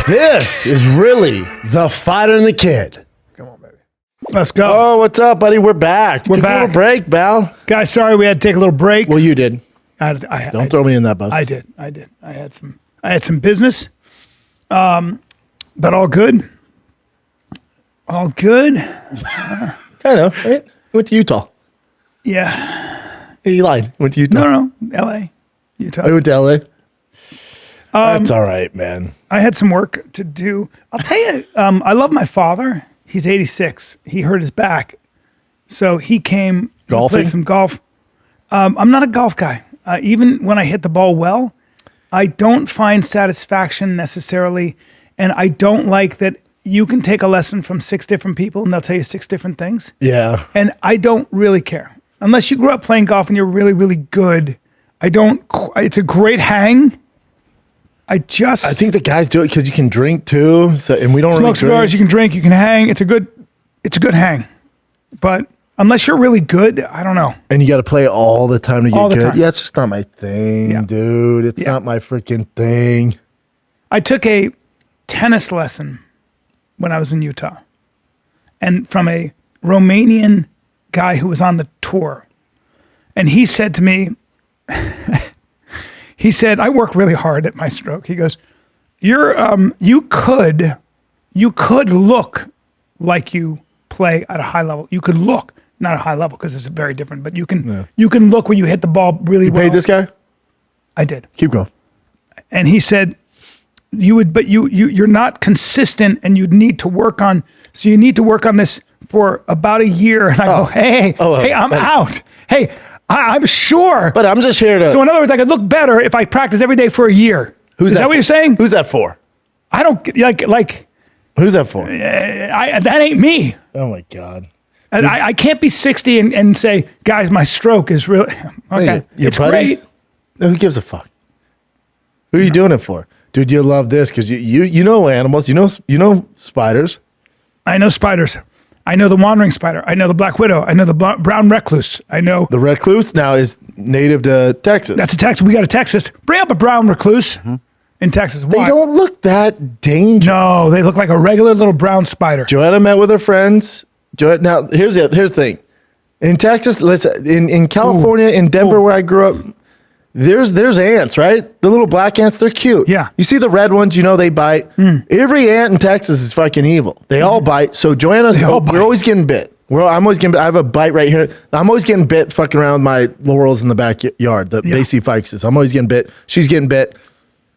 This is really the Fighter and the Kid. Come on, baby. Let's go. Oh, what's up, buddy? We're back. We're Took back. a little break, Bal. Guys, sorry we had to take a little break. Well, you did. Don't throw me in that bus. I did. I had some business, but all good. All good. I know, right? Went to Utah. Yeah. He lied. Went to Utah. No. L.A. Utah. I went to L.A. That's all right, man. I had some work to do. I'll tell you, I love my father. He's 86. He hurt his back. So he came to play some golf. I'm not a golf guy. Even when I hit the ball well, I don't find satisfaction necessarily. And I don't like that you can take a lesson from 6 different people and they'll tell you 6 different things. Yeah. And I don't really care. Unless you grew up playing golf and you're really, really good. It's a great hang. I think the guys do it because you can drink too. So, and we don't smoke cigars, you can drink, you can hang. It's a good hang. But unless you're really good, I don't know. And you got to play all the time to get good. Time. Yeah, it's just not my thing, dude. It's not my freaking thing. I took a tennis lesson when I was in Utah, and from a Romanian guy who was on the tour. And he said to me, he said, I work really hard at my stroke. He goes, you could look like you play at a high level. You could look, not a high level because it's very different, but you can look when you hit the ball really well. You paid this guy? I did. Keep going. And he said, you're not consistent and you need to work on this for about a year. And I go, hey, I'm out. Hey, I'm sure. But I'm just here to. So in other words, I could look better if I practice every day for a year. Is that what you're saying? Who's that for? I don't like. Who's that for? That ain't me. Oh my God. And I can't be 60 and say, guys, my stroke is really okay. Your it's buddies? great. No, who gives a fuck? Who are you doing it for? Dude, you love this because you know animals. You know spiders. I know spiders. I know the wandering spider. I know the black widow. I know the brown recluse. I know the recluse now is native to Texas. That's a Texas. We got a Texas. Bring up a brown recluse in Texas. Why? They don't look that dangerous. No, they look like a regular little brown spider. Joanna met with her friends. Now here's the thing. In Texas, in California, in Denver, where I grew up, there's ants, right? The little black ants, they're cute. Yeah. You see the red ones, they bite. Every ant in Texas is fucking evil. They all bite. So we're always getting bit. I'm always getting bit. I have a bite right here. I'm always getting bit fucking around with my laurels in the backyard, the Basie Fikes. I'm always getting bit. She's getting bit.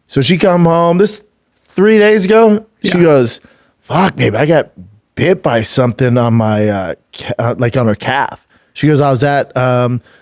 So she come home 3 days ago. She goes, fuck, babe, I got bit by something on my, like on her calf. She goes, I was at,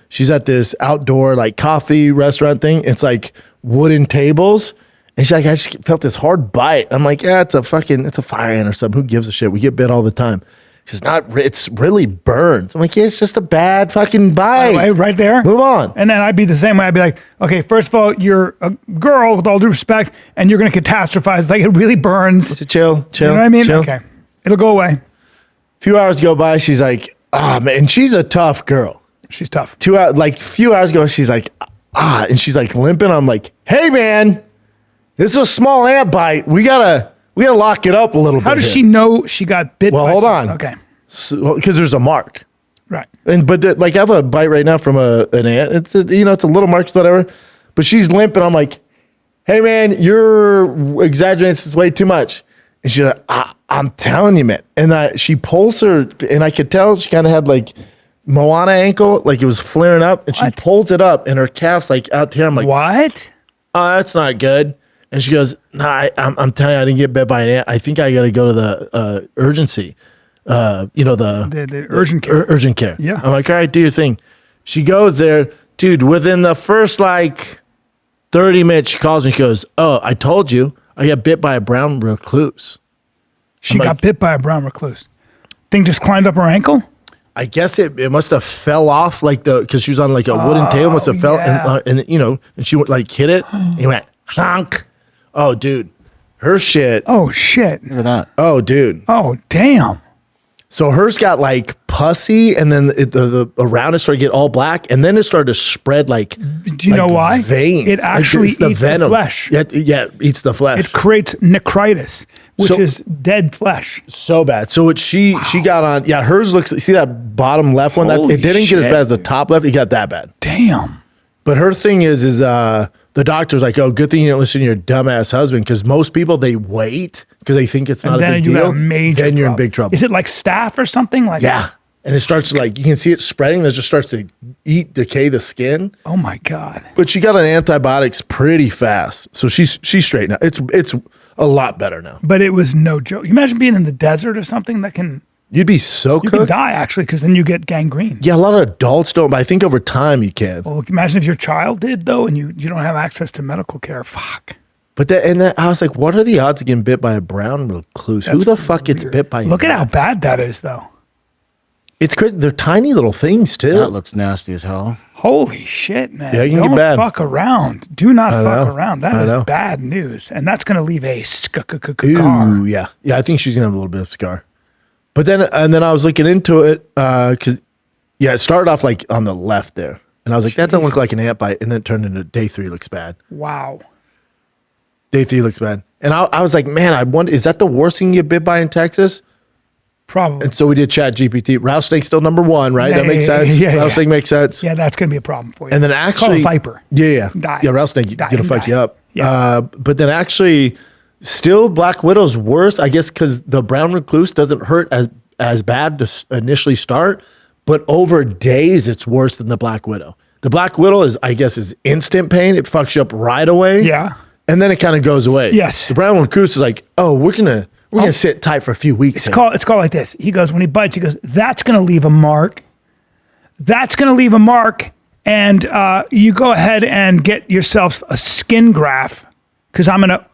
she's at this outdoor like coffee restaurant thing. It's like wooden tables. And she's like, I just felt this hard bite. I'm like, yeah, it's a fire ant or something. Who gives a shit? We get bit all the time. She's it's really burns. I'm like, yeah, it's just a bad fucking bite. Right there. Move on. And then I'd be the same way. I'd be like, okay, first of all, you're a girl with all due respect and you're going to catastrophize. Like it really burns. It's a chill. You know what I mean? Chill. Okay. It'll go away. A few hours go by. She's like, man. And she's a tough girl. She's tough. Few hours ago, she's like, and she's like limping. I'm like, hey man, this is a small ant bite. We gotta lock it up a little bit. How does she know she got bit? Well, hold on. Okay. Because there's a mark. Right. But I have a bite right now from an ant. It's a little mark, whatever. But she's limping. I'm like, hey man, you're exaggerating. This is way too much. And she's like, I'm telling you, man. And she pulls her, and I could tell she kind of had like Moana ankle, like it was flaring up, and she pulls it up, and her calf's like out here. I'm like, what? That's not good. And she goes, nah, I'm telling you, I didn't get bit by an ant. I think I got to go to the urgency. The urgent care. Urgent care. Yeah. I'm like, all right, do your thing. She goes there, dude. Within the first 30 minutes, she calls me. She goes, oh, I told you, I got bit by a brown recluse. She got bit by a brown recluse. Thing just climbed up her ankle? I guess it must have fell off because she was on like a wooden table. Must have fell and she went hit it and he went honk. Oh, dude, her shit. Oh shit! Look at that. Oh, dude. Oh, damn. So hers got pussy, and then the around it started to get all black, and then it started to spread like. Do you know why? Veins. It actually it's the eats venom. the flesh. Yeah, it eats the flesh. It creates necritis, which is dead flesh. So bad. So what she got on. Yeah, hers looks. See that bottom left one? That Holy it didn't get as shit, bad as the top left. It got that bad. Damn. But her thing is the doctor's like, oh, good thing you didn't listen to your dumbass husband, because most people, they wait because they think it's not a big deal. Then you're in big trouble. Is it like staph or something? Like yeah. And it starts to you can see it spreading. It just starts to decay the skin. Oh my God. But she got on antibiotics pretty fast. So she's straight now. It's a lot better now. But it was no joke. You imagine being in the desert or something that can... You'd be so You can die, actually, because then you get gangrene. Yeah, a lot of adults don't, but I think over time you can. Well, imagine if your child did, though, and you don't have access to medical care. Fuck. But I was like, what are the odds of getting bit by a brown recluse? Who the fuck gets bit by Look at how bad that is, though. It's crazy. They're tiny little things, too. That looks nasty as hell. Holy shit, man. Yeah, it can Don't get bad. fuck around. Do not fuck know. around. That I is know. bad news. And that's going to leave a scar. Ooh, yeah. Yeah, I think she's going to have a little bit of scar. But then I was looking into it because, it started off like on the left there. And I was like, that doesn't look like an ant bite. And then it turned into day 3 looks bad. Wow. Day 3 looks bad. And I was like, man, I wonder, is that the worst thing you get bit by in Texas? Probably. And so we did Chat GPT. Rattlesnake's still number 1, right? Yeah, that makes sense. yeah. Rattlesnake makes sense. Yeah, that's going to be a problem for you. And then It's called actually, a viper. Yeah. Die. Yeah, rattlesnake Die. gonna fuck Die. you up. Yeah. But then actually, still Black Widow's worse, I guess, because the brown recluse doesn't hurt as bad to initially start, but over days it's worse than the Black Widow. The Black Widow is instant pain. It fucks you up right away. Yeah. And then it kind of goes away. Yes. The brown recluse is like, oh, we're gonna sit tight for a few weeks. It's called like this. He goes, when he bites, he goes, that's going to leave a mark. That's going to leave a mark. And you go ahead and get yourself a skin graft, because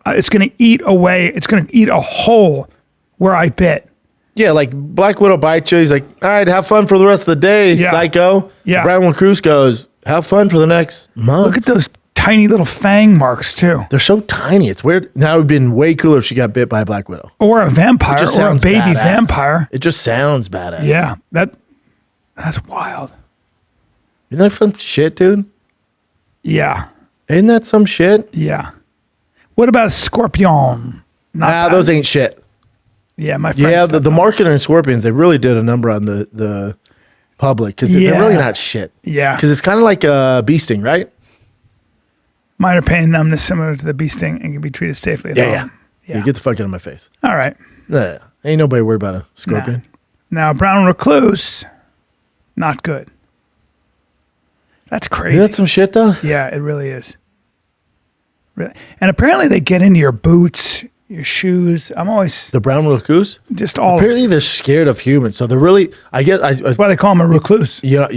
it's going to eat away. It's going to eat a hole where I bit. Yeah, like Black Widow bites you. He's like, all right, have fun for the rest of the day, Yeah. psycho. Yeah. Brown recluse goes, have fun for the next month. Look at those tiny little fang marks, too. They're so tiny. It's weird. Now it would have been way cooler if she got bit by a Black Widow. Or a vampire, Just or a sounds baby badass. vampire. It just sounds badass. Yeah, that's wild. Isn't that some shit, dude? Yeah, Isn't that some shit? yeah. What about a scorpion? Not bad. Those ain't shit. Yeah, my friend. Yeah, the marketer and Scorpions, they really did a number on the public, because Yeah. they're really not shit. Yeah. Because it's kind of like a bee sting, right? Minor pain and numbness similar to the bee sting and can be treated safely at home. Yeah. Get the fuck out of my face. All right. Yeah. Ain't nobody worried about a scorpion. Now, brown recluse, not good. That's crazy. Isn't that some shit, though? Yeah, it really is. Really. And apparently they get into your boots, your shoes. I'm always The brown recluse? just all. Apparently they're scared of humans. So they're really, I guess, That's why they call him a recluse. yeah,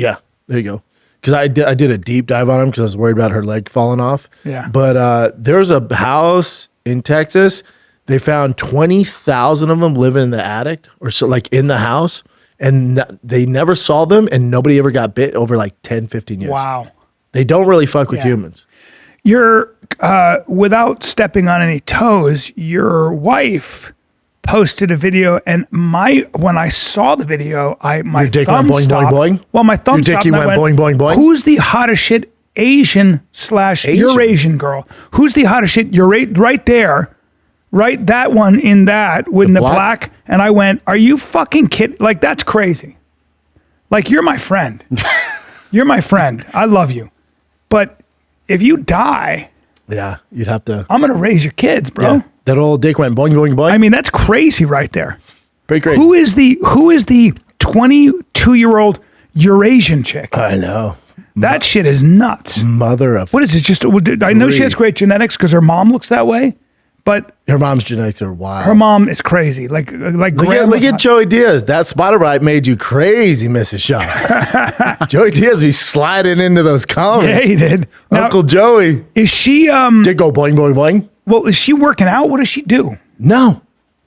there you go. Because I did a deep dive on him because I was worried about her leg falling off. Yeah. But there's a house in Texas. They found 20,000 of them living in the attic, or so, like in the house, and they never saw them, and nobody ever got bit over like 10, 15 years. Wow. They don't really fuck with Yeah. humans. You're, without stepping on any toes, your wife posted a video, and when I saw the video, my Your dick thumb went boing, stopped. boing, boing? Well, my thumb Your stopped. dicky and I went boing, boing, boing? Who's the hottest shit Asian/Eurasian girl? Who's the hottest shit? You're right there. Right, that one in that with the black. And I went, are you fucking kidding? Like, that's crazy. Like, you're my friend. You're my friend. I love you. But if you die, Yeah, you'd have to. I'm going to raise your kids, bro. Yeah, that old dick went boing, boing, boing. I mean, that's crazy right there. Pretty crazy. Who is the 22-year-old Eurasian chick? I know. That shit is nuts. Mother of. What is it? Just I know she has great genetics because her mom looks that way, but Her mom's genetics are wild. her mom is crazy. Like Look at Joey Diaz. That spider bite made you crazy, Mrs. Shaw. Joey Diaz be sliding into those comments. Yeah, he did. Now, Uncle Joey is she did go boing, boing, boing. well, is she working out? What does she do? No,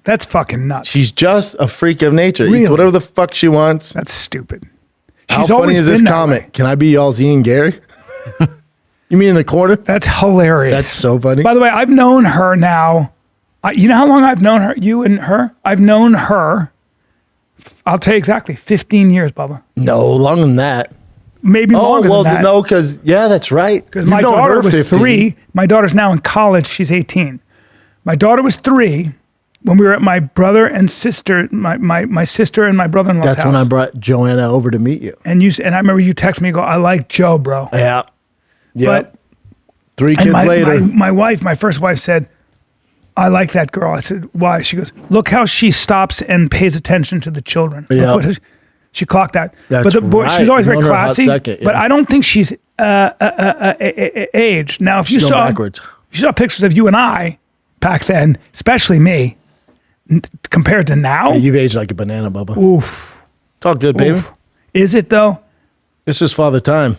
That's fucking nuts. she's just a freak of nature. Really? Eats whatever the fuck she wants. That's stupid. How She's funny always is this been that comment? way. Can I be y'all's Ian Garry? You mean in the corner? That's hilarious. That's so funny. By the way, I've known her now. You know how long I've known her? You and her? I've known her I'll tell you exactly. 15 years, Bubba. No, longer than that. Maybe longer than that. No, because, that's right. Because my daughter was 3. My daughter's now in college. She's 18. My daughter was 3 when we were at my brother and sister, my sister and my brother-in-law's house. That's when I brought Joanna over to meet you. And I remember you text me and go, I like Joe, bro. Yeah. But 3 kids later. My first wife said, I like that girl. I said, why? She goes, look how she stops and pays attention to the children. Yeah. She clocked that. That's but right. she's always very Known her a hot classy. second, yeah. But I don't think she's aged. Now, if you saw pictures of you and I back then, especially me, compared to now. You've aged like a banana, Bubba. Oof. It's all good, baby. Is it though? It's just father time.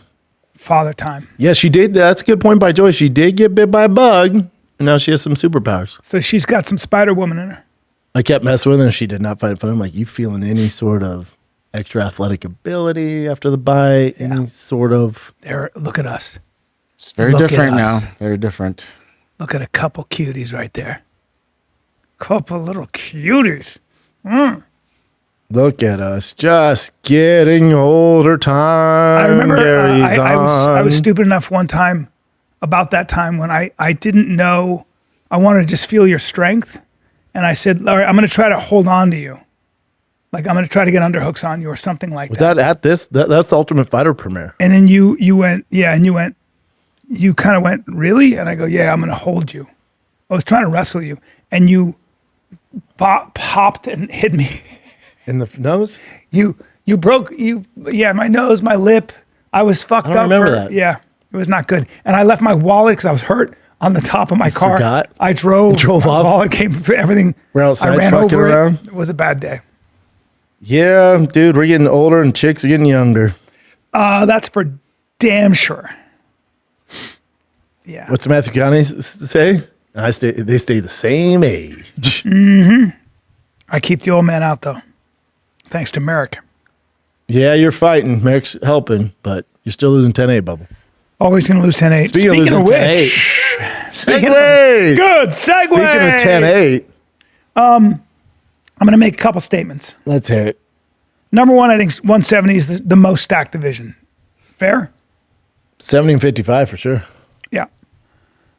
Father time. Yeah, she did. That's a good point by Joy. She did get bit by a bug, and now she has some superpowers. So she's got some Spider Woman in her. I kept messing with her, and she did not fight fun. I'm like, you feeling any sort of extra athletic ability after the bite? Yeah. Any sort of... Look at us. It's very different now. Very different. Look at a couple cuties right there. Couple little cuties. Look at us, just getting older. Time. I remember I was stupid enough one time, about that time when I didn't know. I wanted to just feel your strength, and I said, "All right, I'm going to try to hold on to you, like I'm going to try to get underhooks on you or something like that." Was that at this? That's the Ultimate Fighter premiere. And then you went, yeah, and you kind of went, really? And I go, yeah, I'm going to hold you. I was trying to wrestle you, and you popped and hit me. In the nose? You broke, my nose, my lip. I was fucked up. I don't remember that. Yeah, it was not good. And I left my wallet because I was hurt on the top of my car. Forgot? I drove off? My wallet came, everything. We're outside I ran fucking over around? It was a bad day. Yeah, dude, we're getting older and chicks are getting younger. That's for damn sure. Yeah. What's Matthew County say? They stay the same age. Mm-hmm. I keep the old man out, though. Thanks to Merrick. Yeah, you're fighting. Merrick's helping, but you're still losing 10-8, Bubble. Always going to lose 10-8. Speaking of which. Segue. Good segue. Speaking of 10-8. I'm going to make a couple statements. Let's hear it. Number one, I think 170 is the most stacked division. Fair? 70 and 55 for sure. Yeah.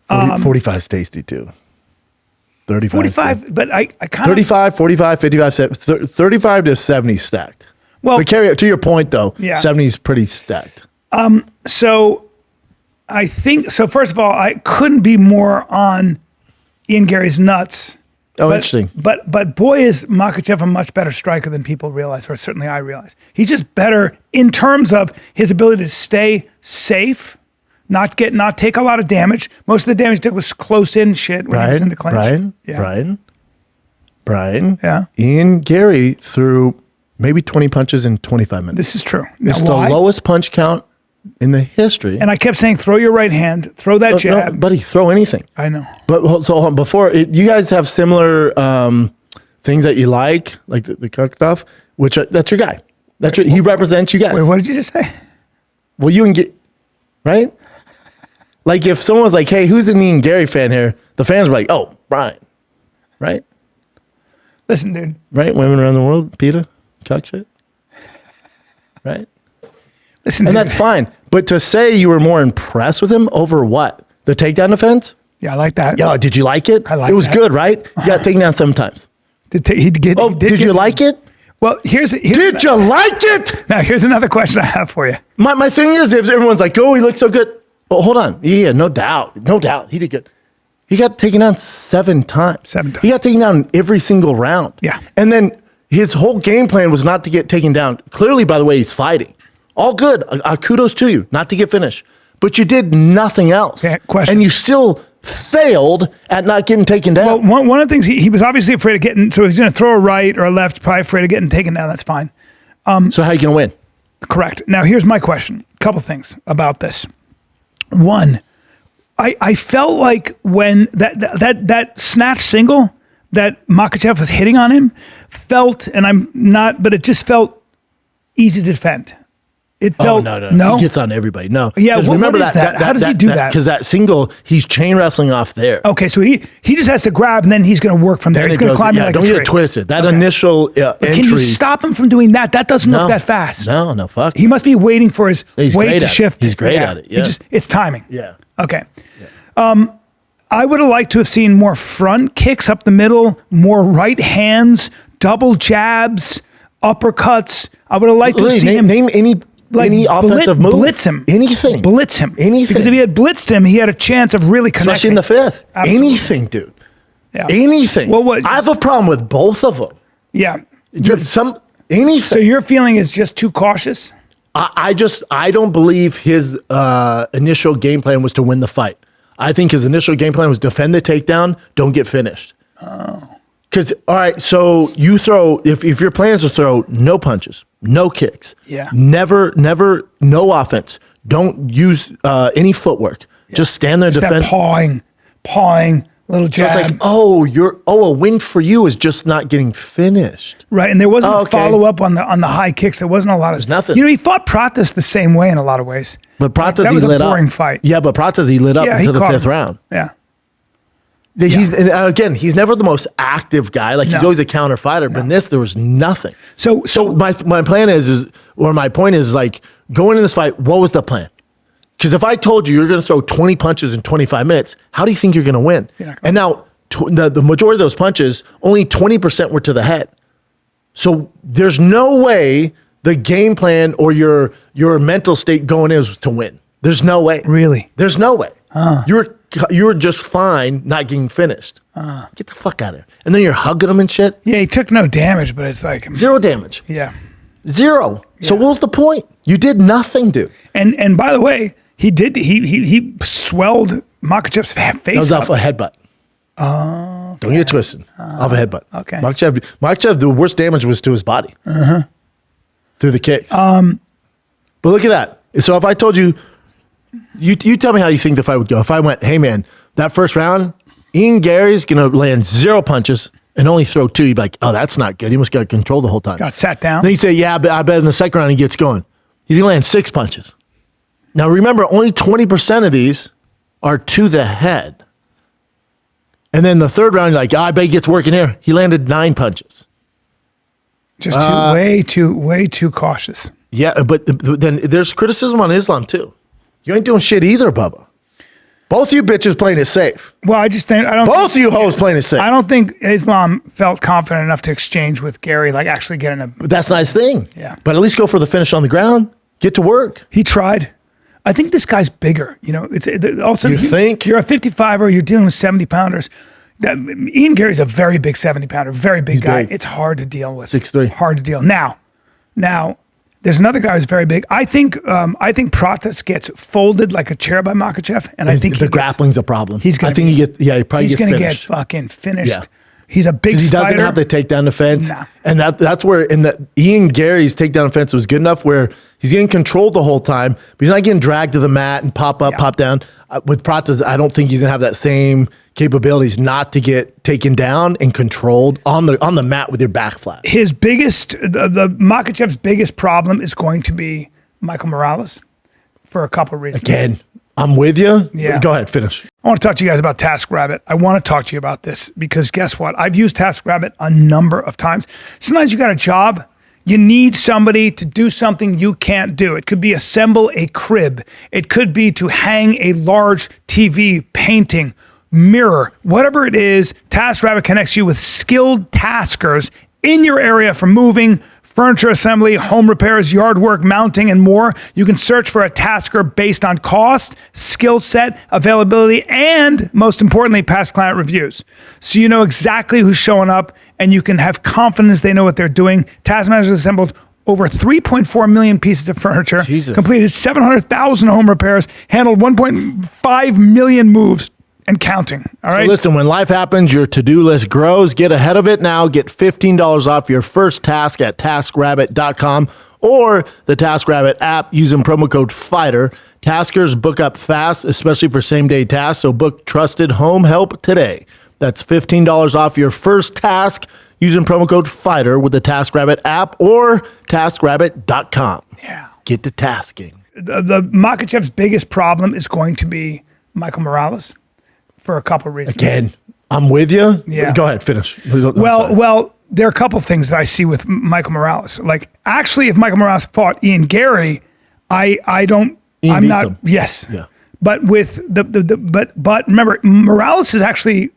45 is tasty too. 35. 45, but I kind 35, 45, 55, 35 to 70 stacked. Well, but carry it to your point though. Yeah. 70 is pretty stacked. So I think, first of all, I couldn't be more on Ian Garry's nuts. Oh, interesting. But boy, is Makhachev a much better striker than people realize, or certainly I realize. He's just better in terms of his ability to stay safe, not take a lot of damage. Most of the damage he took was close in shit when he was in the clinch. Brian. Yeah. Ian Garry threw maybe 20 punches in 25 minutes. This is true. It's the lowest punch count in the history. And I kept saying, throw your right hand, throw that jab. No, buddy, throw anything. I know. But so hold on, before, you guys have similar things that you like the cook stuff, which that's your guy. He represents you guys. Wait, what did you just say? Well, you can get, right? Like if someone was like, hey, who's an Ian Garry fan here? The fans were like, oh, Brian, right? Listen, dude. Right? Women around the world, PETA, cock shit. Right? Listen, and dude. that's fine. But to say you were more impressed with him over what? The takedown defense? Yeah, I like that. Yo, did you like it? I like it. It was good, right? You got taken down sometimes. Did you like it? Well, did you like it? Now, here's another question I have for you. My thing is, if everyone's like, oh, he looks so good. Well, hold on. Yeah, no doubt. He did good. He got taken down 7 times. 7 times. He got taken down every single round. Yeah. And then his whole game plan was not to get taken down. Clearly, by the way, he's fighting. All good. Kudos to you, not to get finished. But you did nothing else. Yeah, question. And you still failed at not getting taken down. Well, one of the things, he was obviously afraid of getting, so if he's going to throw a right or a left, probably afraid of getting taken down. That's fine. So how are you going to win? Correct. Now, here's my question. A couple things about this. One, I felt like when that snatch single that Makhachev was hitting on him but it just felt easy to defend. It felt no. He gets on everybody. No. Yeah. 'Cause What is that? How does he do that? Because that single, he's chain wrestling off there. Okay, so he just has to grab, and then he's going to work from there. He's going to climb in like a tree. Don't get it twisted. That initial entry. Can you stop him from doing that? That doesn't look that fast. No, fuck. He must be waiting for his weight to shift. He's great at it. Yeah. It's timing. Yeah. Okay. Yeah. I would have liked to have seen more front kicks up the middle, more right hands, double jabs, uppercuts. I would have liked to have seen him name any offensive move. Blitz him. Anything. Blitz him. Anything. Because if he had blitzed him, he had a chance of really connecting. Especially in the fifth. Absolutely. Anything, dude. Yeah. Anything. Well, I have a problem with both of them. Yeah. Anything. So your feeling is just too cautious? I don't believe his initial game plan was to win the fight. I think his initial game plan was defend the takedown, don't get finished. Oh. Because, all right, so you throw, if your plan is to throw no punches, no kicks, never, no offense, don't use any footwork, just stand there, defend. That pawing, little jab. So it's like, a win for you is just not getting finished. Right, and there wasn't a follow-up on the high kicks. There wasn't a lot of... There's nothing. He fought Pratas the same way in a lot of ways. But Pratas, that was he lit a boring up. Fight. Yeah, but Pratas, he lit up until the fifth round. Yeah. He's never the most active guy. Like, he's always a counter fighter. But in this, there was nothing. So my plan my point is, like, going in this fight, what was the plan? Because if I told you you're going to throw 20 punches in 25 minutes, how do you think you're going to win? And now, the majority of those punches, only 20% were to the head. So there's no way the game plan or your mental state going in is to win. There's no way. Really? There's no way. You were just fine not getting finished. Get the fuck out of here. And then you're hugging him and shit. Yeah, he took no damage, but it's like... Zero damage. Yeah. Zero. Yeah. So what was the point? You did nothing, dude. And by the way, he swelled Makhachev's face. That was off a headbutt. Oh. Don't get it twisted. Off a headbutt. Okay. Makhachev, the worst damage was to his body. Through the kicks. But look at that. So if I told you, you tell me how you think the fight would go. If I went, hey man, that first round, Ian Garry's going to land 0 punches and only throw 2. You'd be like, oh, that's not good. He must got control the whole time. Got sat down. Then you say, yeah, but I bet in the second round he gets going. He's going to land 6 punches. Now remember, only 20% of these are to the head. And then the third round, you're like, I bet he gets working here. He landed 9 punches. Just way too cautious. Yeah, but then there's criticism on Islam too. You ain't doing shit either, Bubba. Both you bitches playing it safe. Well, I just think both you hoes playing it safe. I don't think Islam felt confident enough to exchange with Garry, like actually getting a. But that's a nice thing. Yeah. But at least go for the finish on the ground. Get to work. He tried. I think this guy's bigger. You know, it's also you think you're a 55er. You're dealing with 70-pounders. Ian Garry's a very big 70-pounder, very big guy. Big. It's hard to deal with. 6'3". Hard to deal. Now, there's another guy who's very big. I think Pratas gets folded like a chair by Makhachev, and I think the grappling's a problem. He's gonna he probably gets get fucking finished. Yeah. He's a big. He doesn't have the takedown defense, and that's where Ian Garry's takedown defense was good enough where he's getting controlled the whole time, but he's not getting dragged to the mat and pop up, pop down. With Pratas, I don't think he's gonna have that same capabilities not to get taken down and controlled on the mat with your back flat. His biggest, the Makhachev's biggest problem is going to be Michael Morales for a couple of reasons. Again, I'm with you. Yeah. Go ahead, finish. I want to talk to you guys about TaskRabbit. I want to talk to you about this because guess what? I've used TaskRabbit a number of times. Sometimes you got a job, you need somebody to do something you can't do. It could be assemble a crib. It could be to hang a large TV, painting, mirror, whatever it is. TaskRabbit connects you with skilled taskers in your area for moving, furniture assembly, home repairs, yard work, mounting, and more. You can search for a tasker based on cost, skill set, availability, and most importantly, past client reviews. So you know exactly who's showing up and you can have confidence they know what they're doing. Task Managers assembled over 3.4 million pieces of furniture, completed 700,000 home repairs, handled 1.5 million moves, and counting. All right. So listen, when life happens, your to-do list grows. Get ahead of it now. Get $15 off your first task at TaskRabbit.com or the TaskRabbit app using promo code FIGHTER. Taskers book up fast, especially for same-day tasks, so book trusted home help today. That's $15 off your first task using promo code FIGHTER with the TaskRabbit app or TaskRabbit.com. Yeah. get to tasking. The Makhachev's biggest problem is going to be Michael Morales for a couple of reasons. Again, I'm with you. Yeah. Go ahead, finish. Well, there are a couple of things that I see with Michael Morales. Like, actually, if Michael Morales fought Ian Garry, I don't. Ian I'm beats not. him. Yes. Yeah. But with but remember, Morales is actually,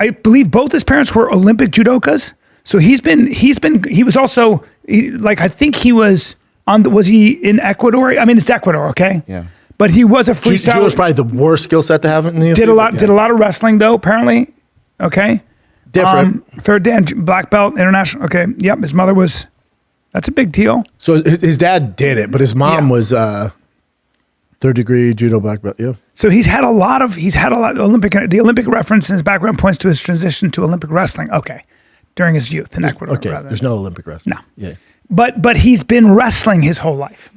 I believe both his parents were Olympic judokas. So he was also I think he was was he in Ecuador? I mean, it's Ecuador, okay? Yeah. But he was a freestyle. Judo was probably the worst skill set to have in the UFC. Did a lot of wrestling though, apparently. Okay. Different. Third Dan, black belt, international. Okay. Yep. His mother was, that's a big deal. So his dad did it, but his mom was third degree judo black belt. Yeah. So he's had a lot of the Olympic reference in his background points to his transition to Olympic wrestling. Okay. During his youth in Ecuador. Okay. There's no Olympic wrestling. No. Yeah. But he's been wrestling his whole life.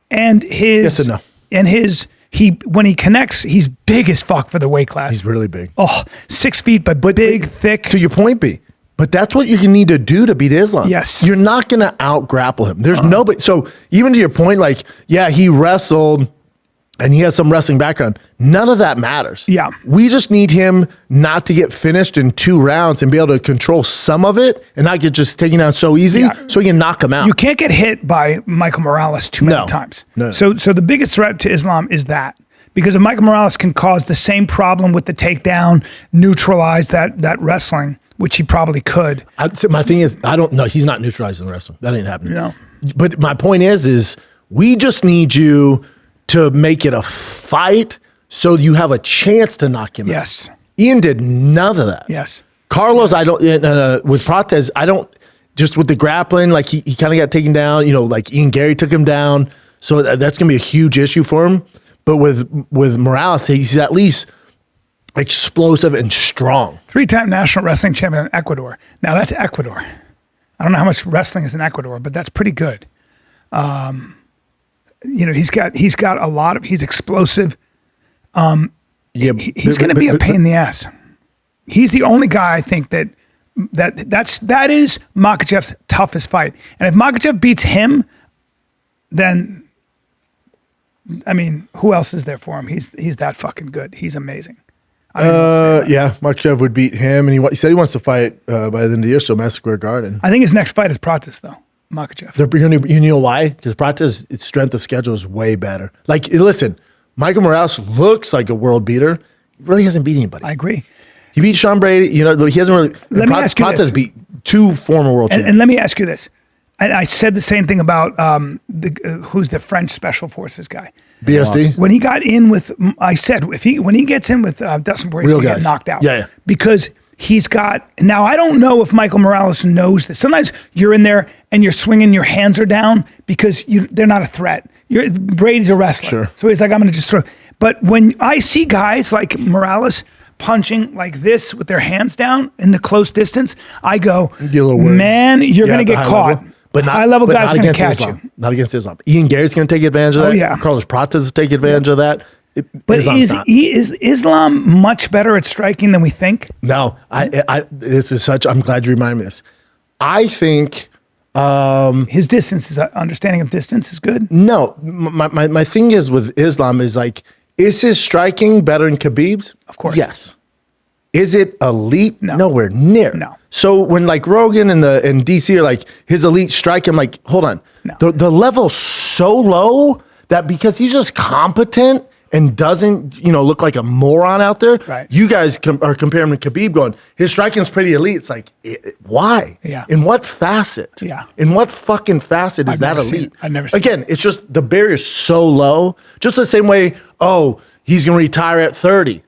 And Yes and no. When he connects, he's big as fuck for the weight class. He's really big. Oh, 6 feet, but big, thick. To your point, B. But that's what you need to do to beat Islam. Yes. You're not going to out grapple him. There's nobody. So even to your point, like, yeah, he wrestled and he has some wrestling background. None of that matters. Yeah. We just need him not to get finished in 2 rounds and be able to control some of it and not get just taken out so easy so he can knock him out. You can't get hit by Michael Morales too many times. No. So the biggest threat to Islam is that. Because if Michael Morales can cause the same problem with the takedown, neutralize that wrestling, which he probably could. My thing is, I don't know. He's not neutralizing the wrestling. That ain't happening. No. But my point is we just need you to make it a fight so you have a chance to knock him out. Yes. Ian did none of that. Yes. Carlos, I don't, with Prates, I don't, just with the grappling, like he kind of got taken down, like Ian Garry took him down. So that's going to be a huge issue for him. But with Morales, he's at least explosive and strong. 3-time national wrestling champion in Ecuador. Now that's Ecuador. I don't know how much wrestling is in Ecuador, but that's pretty good. He's got a lot of, he's explosive. He's going to be a pain in the ass. He's the only guy I think that is Makhachev's toughest fight. And if Makhachev beats him, then I mean, who else is there for him? He's that fucking good. He's amazing. Yeah, Makhachev would beat him, and he said he wants to fight by the end of the year, so Madison Square Garden. I think his next fight is Prates, though. Makhachev. You know why? Because Prates' strength of schedule is way better. Like, listen, Michael Morales looks like a world beater. He really hasn't beat anybody. I agree. He beat Sean Brady. He hasn't really. Let me ask you this. Prates beat 2 former world champions. And let me ask you this. And I said the same thing about who's the French Special Forces guy. BSD. When he got in with, I said, when he gets in with Dustin Poirier, he's going to get knocked out. Yeah. Because he's got, now I don't know if Michael Morales knows this. Sometimes you're in there and you're swinging, your hands are down because they're not a threat. Brady's a wrestler. Sure. So he's like, I'm going to just throw. But when I see guys like Morales punching like this with their hands down in the close distance, I go, man, you're going to get caught. Level. But not, high-level but guys not going to against catch Islam. you. Not against Islam. Ian Garry's going to take advantage of that. Oh, yeah. Carlos Prates is take advantage of that. But is Islam much better at striking than we think? No. This is such, I'm glad you reminded me of this. I think... his distance, understanding of distance is good? No. My thing is with Islam is like, is his striking better than Khabib's? Of course. Yes. Is it elite? No. Nowhere near. No. So when like Rogan and DC are like his elite strike, I'm like, hold on. No. The level's so low that because he's just competent and doesn't, look like a moron out there, right. You guys are comparing him to Khabib going, his striking's pretty elite. It's like, why? Yeah. In what facet? Yeah. In what fucking facet is that elite? I've never seen Again, it's just the barrier's so low. Just the same way, he's going to retire at 30.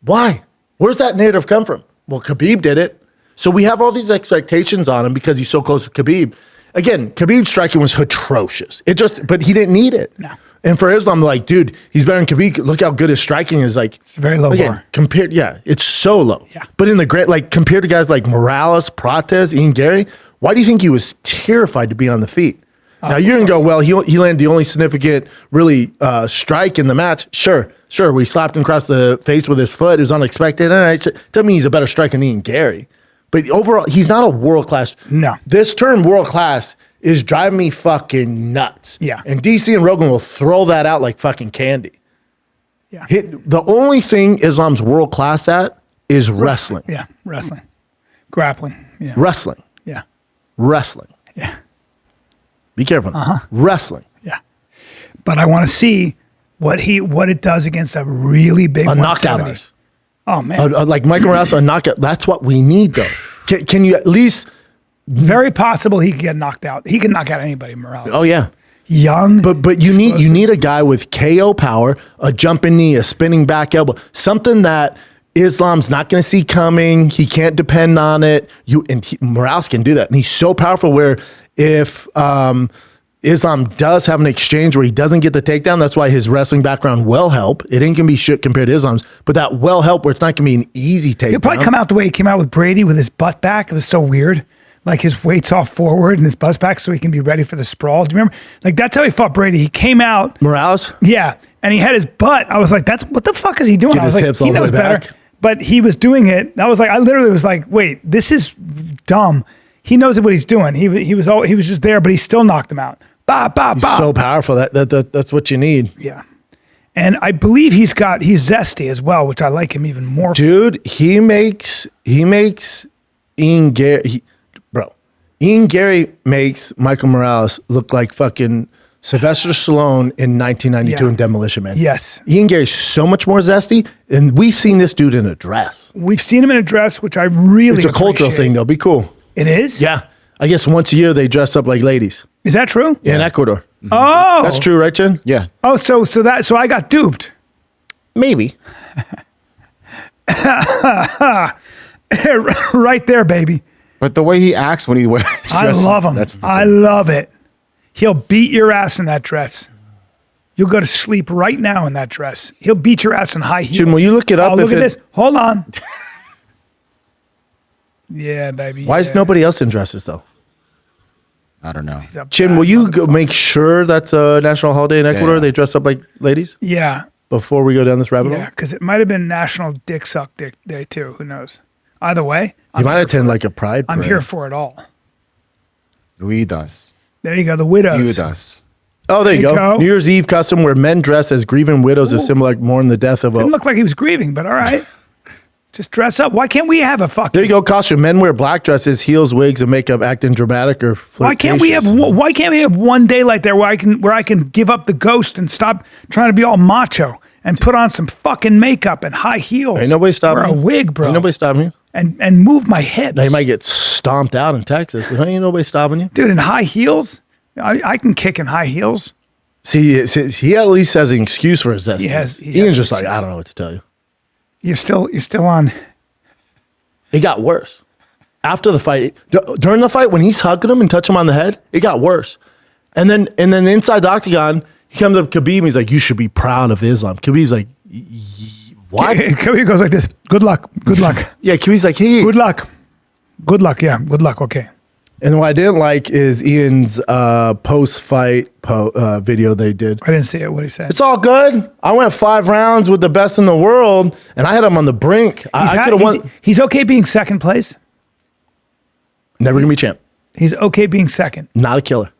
Why? Where's that narrative come from? Well, Khabib did it. So we have all these expectations on him because he's so close to Khabib. Again, Khabib's striking was atrocious. But he didn't need it. No. And for Islam, like, dude, he's better than Khabib. Look how good his striking is. Like, it's very low bar. It's so low. Yeah. But in the great, like, compared to guys like Morales, Prates, Ian Garry, why do you think he was terrified to be on the feet? Now you're gonna go, well, he landed the only significant really strike in the match. Sure, we slapped him across the face with his foot. It was unexpected. And it doesn't mean he's a better striker than Ian Garry. But overall, he's not a world class. No. This term world class is driving me fucking nuts. Yeah. And DC and Rogan will throw that out like fucking candy. Yeah. The only thing Islam's world class at is wrestling. Yeah. Wrestling. Grappling. Yeah. Wrestling. Yeah. Wrestling. Yeah. Be careful. Wrestling. Yeah. But I want to see what it does against a really big A 170. knockout artist. Oh man. Like Michael Morales, a knockout. That's what we need though. Can you at least? Very possible he could get knocked out. He can knock out anybody, Morales. Oh yeah. Young. But you need a guy with KO power, a jumping knee, a spinning back elbow, something that Islam's not going to see coming. He can't depend on it. Morales can do that, and he's so powerful. Where if Islam does have an exchange where he doesn't get the takedown, that's why his wrestling background will help. It ain't gonna be shit compared to Islam's, but that will help where it's not gonna be an easy takedown. He'll probably come out the way he came out with Brady with his butt back. It was so weird. Like his weight's off forward and his butt's back so he can be ready for the sprawl. Do you remember? Like that's how he fought Brady. He came out. Morales? Yeah. And he had his butt. I was like, what the fuck is he doing? Get I was his like, hips all he the way knows better. back. But he was doing it. I literally was like, wait, this is dumb. He knows what he's doing. He was just there, but he still knocked him out. Bah, bah, bah. So powerful. That's what you need. Yeah. And I believe he's zesty as well, which I like him even more. Dude, he makes Ian Garry, Ian Garry makes Michael Morales look like fucking Sylvester Stallone in 1992 in Demolition Man. Yes. Ian Garry's so much more zesty, and we've seen this dude in a dress. We've seen him in a dress, which I really It's a cultural thing, though. Be cool. It is? Yeah. I guess once a year they dress up like ladies. Is that true? In Ecuador. Oh. That's true, right, Jen? Yeah. Oh, so I got duped. Maybe. Right there, baby. But the way he acts when he wears dress, I love him. I love it. He'll beat your ass in that dress. You'll go to sleep right now in that dress. He'll beat your ass in high heels. Jim, will you look it up? Oh, look at this. Hold on. Yeah, baby. Why is nobody else in dresses, though? I don't know. Jim, will you go make sure that's a national holiday in Ecuador? Yeah. They dress up like ladies? Yeah. Before we go down this rabbit hole? Yeah, because it might have been National Dick Suck Dick Day, too. Who knows? Either way. You might attend like a pride parade. I'm here for it all. Huidas. There you go. The widows. Huidas. Oh, there you There you go. go. New Year's Eve custom where men dress as grieving widows is similar like mourn the death of a... Didn't look like he was grieving, but all right. Just dress up. Why can't we have a fucking... There you go, costume. Men wear black dresses, heels, wigs, and makeup, acting dramatic or Why can't we have one day like that where I can give up the ghost and stop trying to be all macho and put on some fucking makeup and high heels? Ain't nobody stopping Wear a you. wig, bro. Ain't nobody stopping you. And move my hips. Now you might get stomped out in Texas, but ain't nobody stopping you. Dude, in high heels? I can kick in high heels. See, he at least has an excuse for his zestiness. He has Ian's just an like, excuse. I don't know what to tell you. You're still on. It got worse. After the fight, during the fight, when he's hugging him and touching him on the head, it got worse. And then inside the octagon, he comes up to Khabib and he's like, you should be proud of Islam. Khabib's like, what? He goes like this. Good luck. Good luck. Yeah, Khabib's like, hey. Good luck. Good luck. Yeah. Good luck. Okay. And what I didn't like is Ian's post-fight video they did. I didn't see it. What he said. It's all good. I went 5 rounds with the best in the world, and I had him on the brink. I could have won. He's okay being second place. Never gonna be champ. He's okay being second. Not a killer.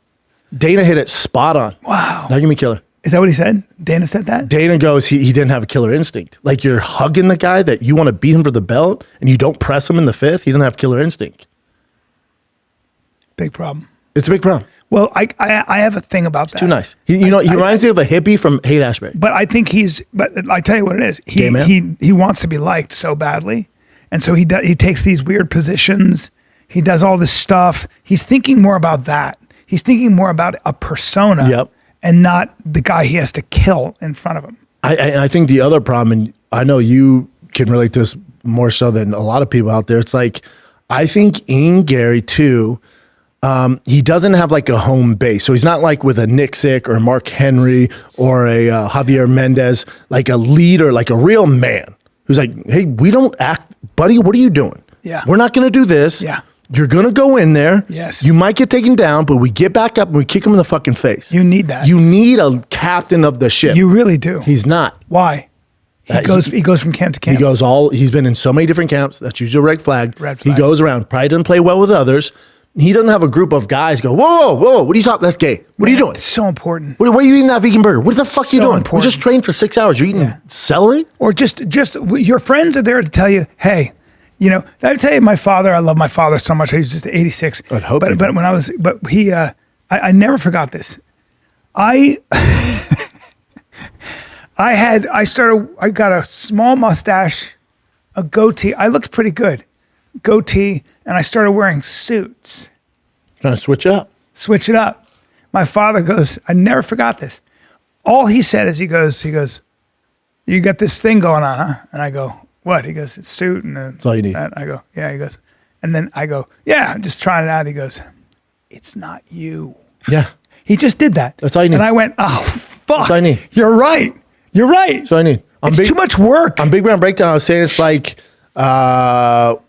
Dana hit it spot on. Wow. Not gonna be killer. Is that what he said? Dana said that? Dana goes, he didn't have a killer instinct. Like you're hugging the guy that you want to beat him for the belt, and you don't press him in the 5th. He didn't have killer instinct. Big problem. It's a big problem. Well, I have a thing about that. Too nice. He reminds me of a hippie from Haight Ashbury. But I think but I tell you what it is. Gay man? He wants to be liked so badly. And so he takes these weird positions. He does all this stuff. He's thinking more about that. He's thinking more about a persona Yep. and not the guy he has to kill in front of him. I think the other problem, and I know you can relate to this more so than a lot of people out there, it's like, I think Ian Garry too, he doesn't have like a home base. So he's not like with a Nick Sick or Mark Henry or a Javier Mendez, like a leader, like a real man who's like, hey, we don't act, buddy, what are you doing? Yeah. We're not going to do this. Yeah. You're going to go in there. Yes. You might get taken down, but we get back up and we kick him in the fucking face. You need that. You need a captain of the ship. You really do. He's not. Why? He goes from camp to camp. He's been in so many different camps. That's usually a red flag. Red He flag. goes around. Probably doesn't play well with others, He doesn't have a group of guys go, whoa, what are you talking? That's gay. What are you doing? It's so important. What are you eating that vegan burger? What the fuck are you doing? Important. We just trained for 6 hours. You're eating celery? Or just your friends are there to tell you, hey, you know, I would tell you my father, I love my father so much. He was just 86. I'd hope but when I was, but he, I never forgot this. I got a small mustache, a goatee. I looked pretty good. Goatee, and I started wearing suits. Trying to switch it up. My father goes, I never forgot this. All he said is he goes, you got this thing going on, huh? And I go, what? He goes, it's suit and that's all you need. I go, yeah. He goes, and then I go, yeah, I'm just trying it out. He goes, it's not you. Yeah. He just did that. That's all you need. And I went, oh, fuck. That's all I need. You're right. That's all I need. It's too much work. On Big Brown Breakdown, I was saying it's like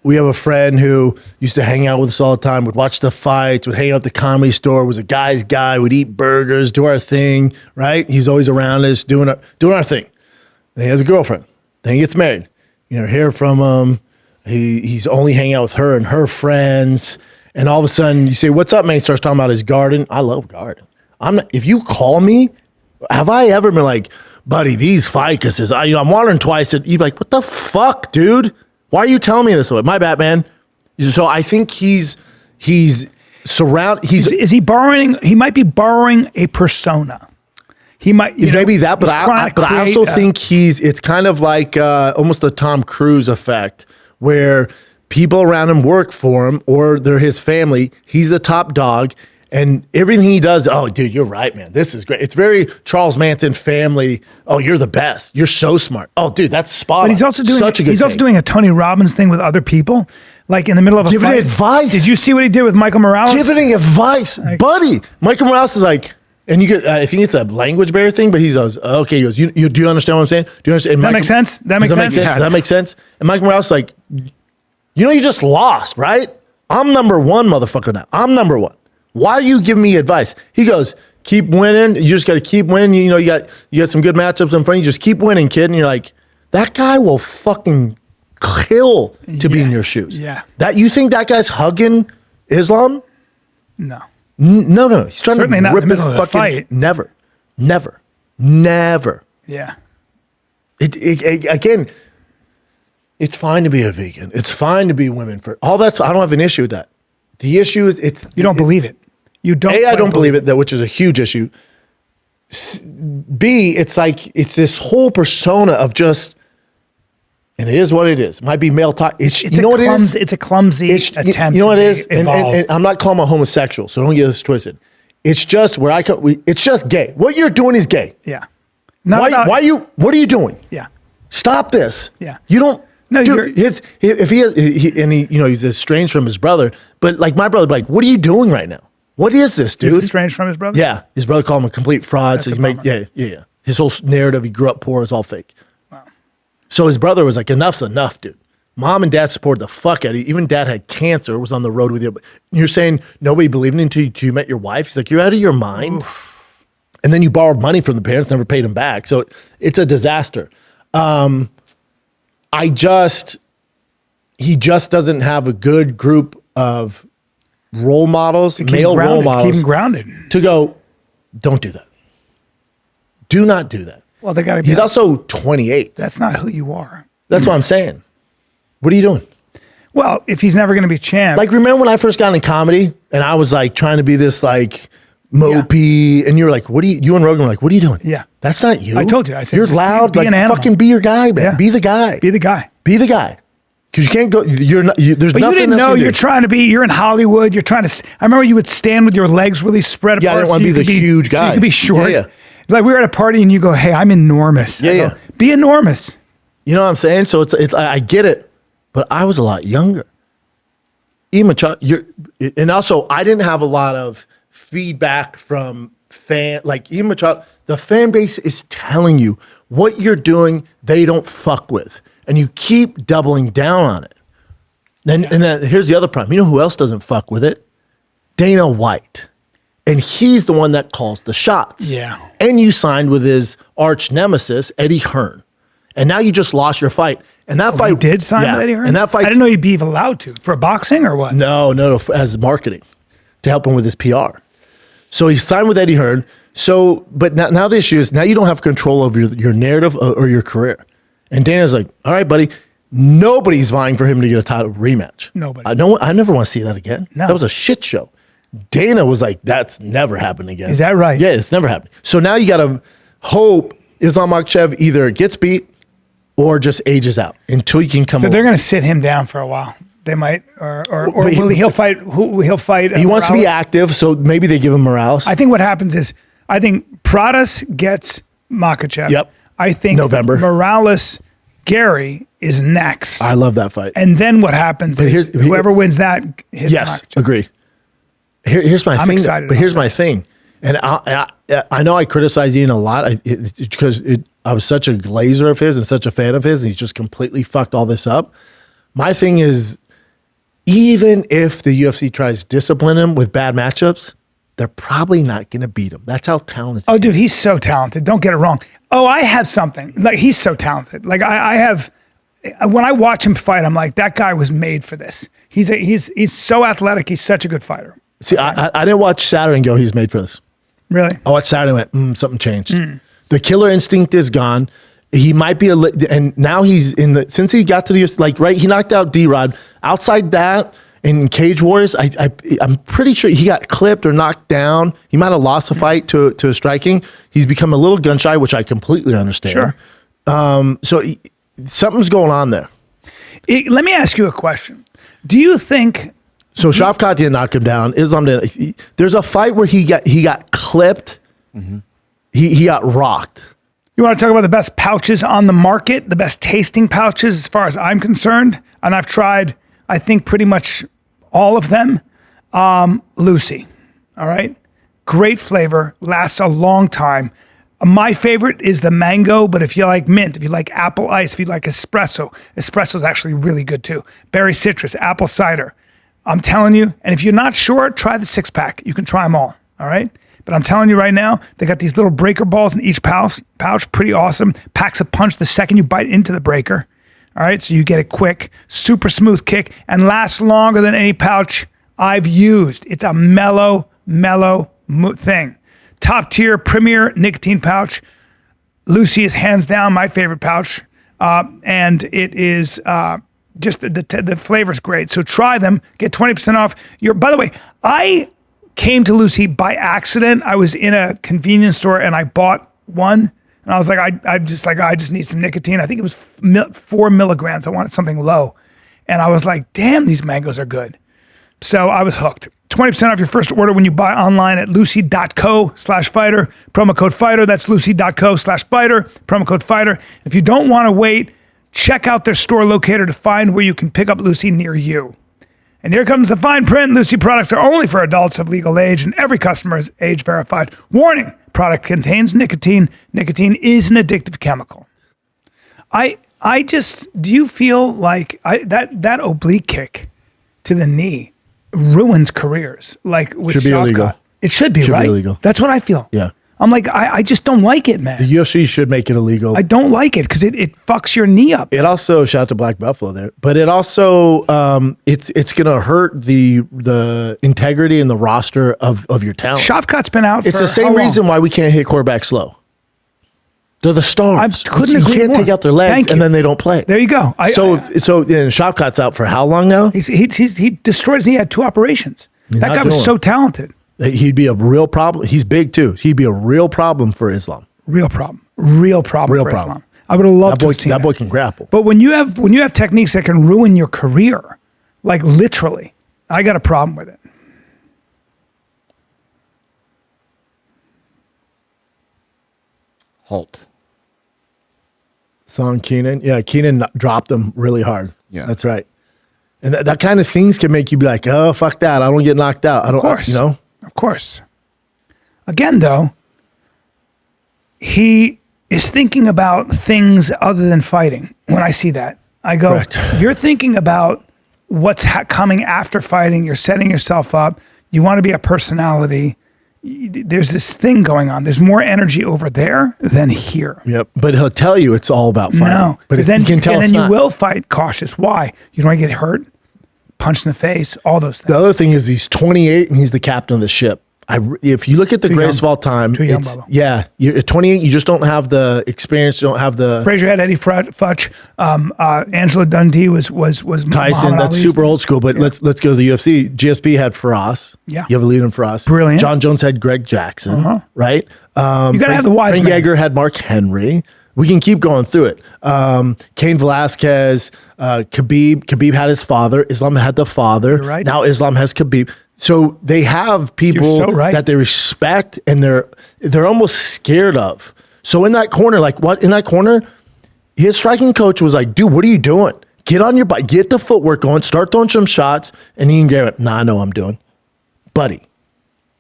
we have a friend who used to hang out with us all the time, would watch the fights, would hang out at the Comedy Store, was a guy's guy, would eat burgers, do our thing, right? He's always around us doing our thing. Then he has a girlfriend. Then he gets married. You know, hear from him. He's only hanging out with her and her friends. And all of a sudden you say, what's up, man? He starts talking about his garden. I love garden. If you call me, have I ever been like, buddy, these ficuses, I'm watering twice. And you'd be like, what the fuck, dude? Why are you telling me this way? My bad, man. So I think he's surrounded. Is he borrowing? He might be borrowing a persona. He might maybe that, but I also think it's kind of like almost the Tom Cruise effect, where people around him work for him or they're his family. He's the top dog. And everything he does, oh, dude, you're right, man. This is great. It's very Charles Manson family. Oh, you're the best. You're so smart. Oh, dude, that's spot on. But he's also doing such a good He's also doing a Tony Robbins thing with other people, like in the middle of a giving fight. advice. Did you see what he did with Michael Morales? Giving advice, buddy. Michael Morales is like, and you get, I think it's a language barrier thing, but he goes, okay, he goes, you do you understand what I'm saying? Do you understand? That makes sense. That makes sense. Does that make sense? And Michael Morales is like, you know, you just lost, right? I'm number one, motherfucker. Now I'm number one. Why are you giving me advice? He goes, keep winning. You just got to keep winning. You know, you got some good matchups in front of you. Just keep winning, kid. And you're like, that guy will fucking kill to be in your shoes. Yeah. You think that guy's hugging Islam? No. No. He's trying Certainly to not rip in the his middle of the fucking fight. Never. Yeah. Again, it's fine to be a vegan. It's fine to be women for all that. I don't have an issue with that. The issue is you don't believe it. You don't. I don't believe it, which is a huge issue. B, it's like it's this whole persona of just, and it is what it is. It might be male talk. You know what it is? It's a clumsy attempt. You know what it is? And I'm not calling him a homosexual, so don't get this twisted. It's just where it's just gay. What you're doing is gay. Yeah. What are you doing? Yeah. Stop this. Yeah. You don't. No, dude, he's estranged from his brother, but like my brother, like, what are you doing right now? What is this, dude? He's estranged from his brother? Yeah, his brother called him a complete fraud. That's so yeah. His whole narrative, he grew up poor, is all fake. Wow. So his brother was like, enough's enough, dude. Mom and dad supported the fuck out of you. Even dad had cancer, was on the road with you. But you're saying nobody believed in you until you met your wife? He's like, you're out of your mind. Oof. And then you borrowed money from the parents, never paid them back. So it's a disaster. He just doesn't have a good group of role models, male role models. Keep him grounded. To go, don't do that. Do not do that. Well, they got to be. He's also 28. That's not who you are. That's what I'm saying. What are you doing? Well, if he's never going to be champ. Like, remember when I first got in comedy and I was like trying to be this like mopey, and you're like, you and Rogan were like, what are you doing? Yeah. That's not you. I told you. I said, you're loud. Be like, an animal. fucking be your guy, man. Yeah. Be the guy. Be the guy. Be the guy. Because you can't go, there's but nothing. You didn't know you're trying to be, you're in Hollywood, you're trying to, I remember you would stand with your legs really spread apart. Yeah, I didn't want to be the huge guy. So you could be short. Yeah. Like we were at a party and you go, hey, I'm enormous. Yeah. Be enormous. You know what I'm saying? So it's I get it, but I was a lot younger. Ian Machado, and also I didn't have a lot of feedback from Ian Machado. The fan base is telling you what you're doing, they don't fuck with. And you keep doubling down on it. And then here's the other problem. You know who else doesn't fuck with it? Dana White. And he's the one that calls the shots. Yeah. And you signed with his arch nemesis, Eddie Hearn. And now you just lost your fight. And that fight did sign with Eddie Hearn? And that fight. I didn't know he'd be allowed to. For boxing or what? No, as marketing. to help him with his PR. So he signed with Eddie Hearn. So, but now the issue is now you don't have control over your narrative or your career. And Dana's like, all right, buddy, nobody's vying for him to get a title rematch. Nobody. I never want to see that again. No. That was a shit show. Dana was like, that's never happened again. Is that right? Yeah, it's never happened. So now you got to hope Islam Makhachev either gets beat or just ages out until you can come. So they're going to sit him down for a while. They might, or will he'll fight? Who he'll fight? He wants to be active, so maybe they give him Morales. I think what happens is, I think Pradas gets Makhachev. Yep. I think November. Morales Garry is next. I love that fight. And then what happens is whoever wins that hits yes, Makhachev. agree. Here's my thing. I'm excited. But here's my thing, and I know I criticize Ian a lot because I was such a glazer of his and such a fan of his, and he's just completely fucked all this up. My thing is, even if the UFC tries to discipline him with bad matchups, they're probably not going to beat him. That's how talented. Oh, dude, he's so talented. Don't get it wrong. Oh, I have something. Like, he's so talented. Like, I have. When I watch him fight, I'm like, that guy was made for this. He's so athletic. He's such a good fighter. See, I didn't watch Saturday and go, he's made for this. Really? I watched Saturday and went, something changed. The killer instinct is gone. He might be and now he's since he got to the UFC, like, right, he knocked out D-Rod. Outside that, in Cage Wars, I'm pretty sure he got clipped or knocked down. He might have lost a fight to striking. He's become a little gun shy, which I completely understand. Sure. So something's going on there. Let me ask you a question. Do you think... So Shavkat didn't knock him down. Islam didn't. There's a fight where he got clipped. He got rocked. You want to talk about the best pouches on the market, the best tasting pouches as far as I'm concerned? And I've tried, I think, pretty much all of them. Lucy, all right? Great flavor, lasts a long time. My favorite is the mango, but if you like mint, if you like apple ice, if you like espresso is actually really good too. Berry citrus, apple cider. I'm telling you, and if you're not sure, try the 6-pack. You can try them all right? But I'm telling you right now, they got these little breaker balls in each pouch, pretty awesome. Packs a punch the second you bite into the breaker, all right? So you get a quick, super smooth kick and lasts longer than any pouch I've used. It's a mellow thing. Top tier, premier nicotine pouch. Lucy is hands down my favorite pouch, and it is... just the flavor's great. So try them. Get 20% off. By the way, I came to Lucy by accident. I was in a convenience store and I bought one. And I was like, I just need some nicotine. I think it was 4 milligrams. I wanted something low. And I was like, damn, these mangoes are good. So I was hooked. 20% off your first order when you buy online at lucy.co/fighter. Promo code fighter. That's lucy.co/fighter. Promo code fighter. If you don't want to wait, check out their store locator to find where you can pick up Lucy near you. And here comes the fine print. Lucy products are only for adults of legal age, and every customer is age verified. Warning, product contains nicotine. Nicotine is an addictive chemical. Do you feel like that oblique kick to the knee ruins careers? Like with should be illegal. It should be, right? Be illegal. That's what I feel. Yeah. I'm like, I just don't like it, man. The UFC should make it illegal. I don't like it because it fucks your knee up. It also, shout out to Black Buffalo there, but it also, it's going to hurt the integrity and the roster of your talent. Shavkat's been out. It's the same reason why we can't hit quarterbacks slow. They're the stars. You can't take out their legs and then they don't play. There you go. So Shavkat's out for how long now? He destroyed. He had 2 operations. That guy was so talented. He'd be a real problem. He's big too. He'd be a real problem for Islam. Real problem for Islam. I would have loved to have seen that boy can grapple. But when you have techniques that can ruin your career, like literally, I got a problem with it. Halt. Son Keenan. Yeah, Keenan dropped him really hard. Yeah. That's right. And that kind of things can make you be like, oh, fuck that. I don't get knocked out. I don't, of course. You know? Of course. Again, though, he is thinking about things other than fighting. When I see that, I go, correct. You're thinking about what's coming after fighting. You're setting yourself up. You want to be a personality. There's this thing going on. There's more energy over there than here. Yep. But he'll tell you it's all about fighting. No. But then you can tell and then you will fight cautious. Why? You don't want to get hurt? punched in the face, all those things. The other thing is he's 28 and he's the captain of the ship. If you look at the greatest of all time, Too young, it's, Bubba. yeah, you're at 28, you just don't have the experience, you don't have the... Frazier had Eddie Futch. Angela Dundee was Tyson, Muhammad that's Ali's. super old school, but let's go to the UFC. GSP had Faraz. Yeah. You have a lead in Faraz. Brilliant. John Jones had Greg Jackson, right? You got to have the wise Frank man. Yeager had Mark Henry. We can keep going through it. Cain Velasquez, Khabib had his father. Islam had the father. You're right. Now Islam has Khabib. So they have people You're so right. that they respect and they're almost scared of. So in that corner, his striking coach was like, dude, what are you doing? Get on your bike, get the footwork going, start throwing some shots. And Ian Garry went, nah, I know what I'm doing. Buddy,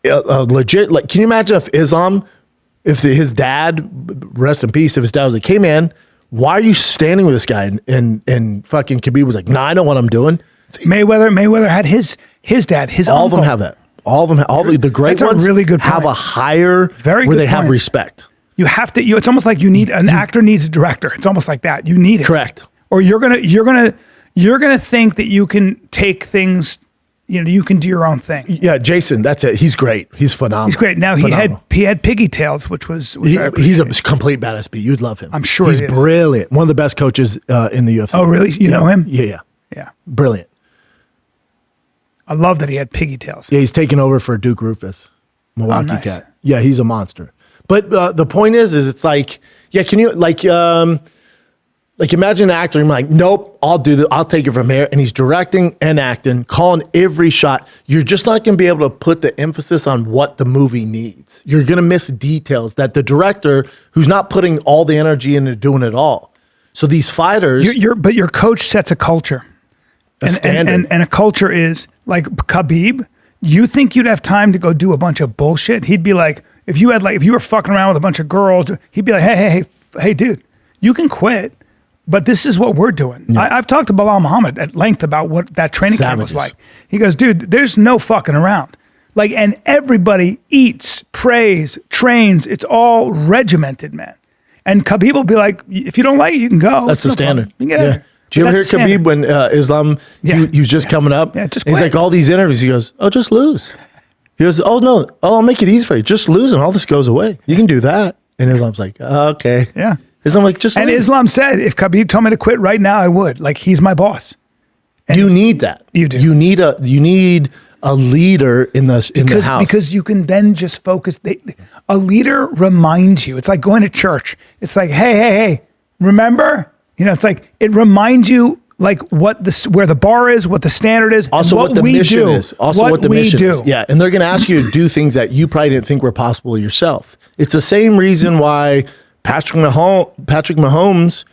legit, like, can you imagine if Islam, his dad, rest in peace, if his dad was like, hey man, why are you standing with this guy? And fucking Khabib was like, nah, I know what I'm doing. Mayweather had his dad, his All uncle. of them have that. All of them, the great That's a ones really good have point. a higher, Very where good they have point. respect. You have to. It's almost like you need an actor needs a director. It's almost like that. You need it. Correct. Or you're gonna think that you can take things. You can do your own thing. Yeah, Jason, that's it. He's great. He's phenomenal. He's great. Now he had piggy tails, which I He's appreciate. a complete badass beat. You'd love him. I'm sure he's he is. brilliant. One of the best coaches in the UFC. Oh, really? You know him? Yeah. Yeah. Brilliant. I love that he had piggy tails. Yeah, he's taking over for Duke Rufus, Milwaukee nice. Cat. Yeah, he's a monster. But the point is it's like, yeah, can you like imagine an actor, I'm like, nope, I'll take it from here. And he's directing and acting, calling every shot. You're just not going to be able to put the emphasis on what the movie needs. You're going to miss details that the director, who's not putting all the energy into doing it all. So these fighters, But your coach sets a culture. standard. And a culture is like Khabib. You think you'd have time to go do a bunch of bullshit? He'd be like, if you were fucking around with a bunch of girls, he'd be like, hey, dude, you can quit, but this is what we're doing. Yeah. I've talked to Bilal Muhammad at length about what that training camp was Savages. like. He goes, dude, there's no fucking around. Like, and everybody eats, prays, trains. It's all regimented, man. And Khabib will be like, if you don't like it, you can go. that's the No problem. standard. You can get out of here. Did you But ever hear that's the standard. Khabib when Islam, he was just coming up? Yeah, just He's quit. like, all these interviews, he goes, oh, just lose. He goes, oh, no, I'll make it easy for you. Just lose and all this goes away. You can do that. And Islam's like, okay. Yeah. Islam like, just And lose. Islam said, if Khabib told me to quit right now, I would. Like, he's my boss. You need that. You do. You need a leader in the house. Because you can then just focus. A leader reminds you. It's like going to church. It's like, hey, remember? It's like it reminds you like where the bar is, what the standard is, also and what the we mission do. is. Also what the mission do. is. Yeah. And they're going to ask you to do things that you probably didn't think were possible yourself. It's the same reason why Patrick Mahomes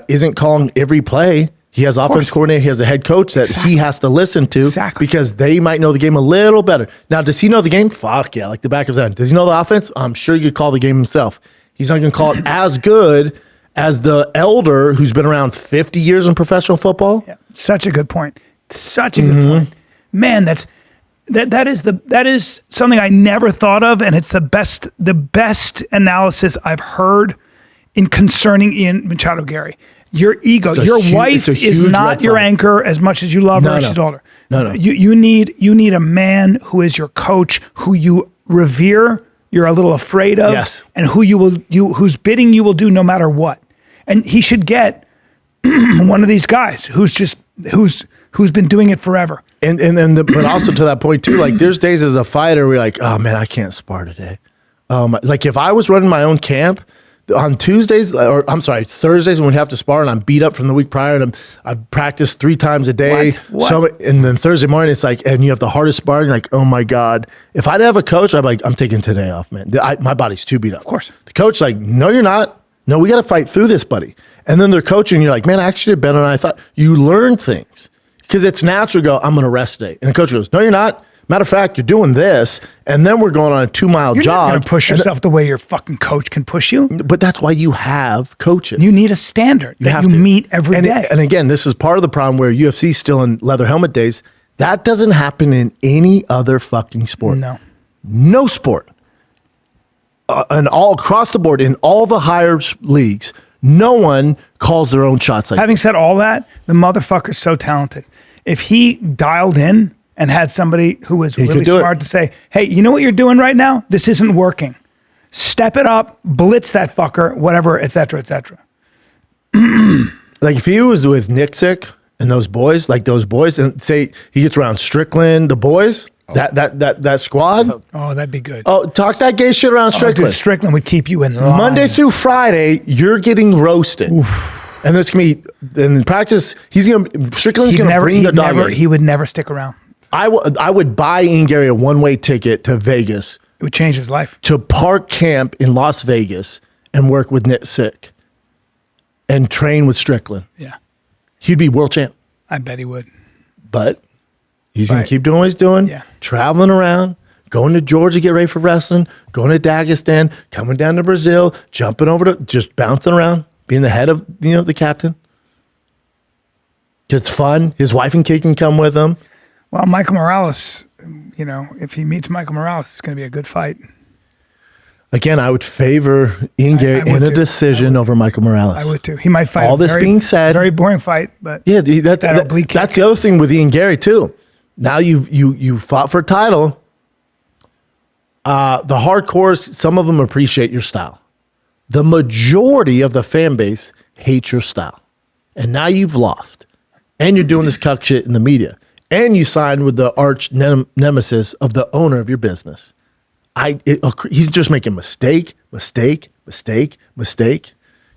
isn't calling every play. He has offense coordinator. He has a head coach that he has to listen to because they might know the game a little better. Now, does he know the game? Fuck yeah, like the back of his hand. Does he know the offense? I'm sure you could call the game himself. He's not going to call it as good as the elder who's been around 50 years in professional football. Yeah, such a good point. Such a good point. Man, that is something I never thought of, and it's the best analysis I've heard in concerning Ian Machado Garry. Your ego, your wife is not your anchor as much as you love her. She's older. No. You need a man who is your coach, who you revere, you're a little afraid of, and whose bidding you will do no matter what. And he should get one of these guys who's been doing it forever. But also to that point too, like there's days as a fighter where you're like, oh man, I can't spar today. Like if I was running my own camp on Thursdays when we have to spar and I'm beat up from the week prior and I've practiced 3 times a day. What? So, and then Thursday morning it's like, and you have the hardest sparring, like, oh my God. If I'd have a coach, I'd be like, I'm taking today off, man. My body's too beat up. Of course. The coach's like, no, you're not. No, we got to fight through this, buddy. And then they're coaching. You're like, man, I actually did better than I thought. You learn things because it's natural to go, I'm going to rest today. And the coach goes, no, you're not. Matter of fact, you're doing this. And then we're going on a 2-mile You're jog. not going to push yourself the way your fucking coach can push you. But that's why you have coaches. You need a standard that you meet every day. And again, this is part of the problem where UFC's still in leather helmet days. That doesn't happen in any other fucking sport. No sport. And all across the board, in all the higher leagues, no one calls their own shots like Having this. said all that, the motherfucker's so talented. If he dialed in and had somebody who was really could do smart to say, hey, you know what you're doing right now? This isn't working. Step it up, blitz that fucker, whatever, et cetera, et cetera. Like if he was with Nixick and those boys, and say he gets around Strickland, the boys, that squad. Oh, that'd be good. Oh, talk that gay shit around Strickland. Dude, Strickland would keep you in line. Monday through Friday, you're getting roasted. Oof. And this can be in practice. Strickland's gonna bring the dog in. He would never stick around. I would buy Ian Garry a one-way ticket to Vegas. It would change his life. To park camp in Las Vegas and work with Nixick and train with Strickland. Yeah. He'd be world champ. I bet he would. But he's going to keep doing what he's doing, traveling around, going to Georgia, get ready for wrestling, going to Dagestan, coming down to Brazil, jumping over to, just bouncing around, being the head of, the captain. It's fun. His wife and kid can come with him. Well, Michael Morales, if he meets Michael Morales, it's going to be a good fight. Again, I would favor Ian Garry in a decision over Michael Morales. I would too. He might fight. All this being said, very boring fight, but yeah, that's the other thing with Ian Garry too. Now you fought for a title. The hardcores, some of them appreciate your style. The majority of the fan base hates your style, and now you've lost, and you're doing this cuck shit in the media, and you signed with the arch nemesis of the owner of your business. He's just making mistake. Because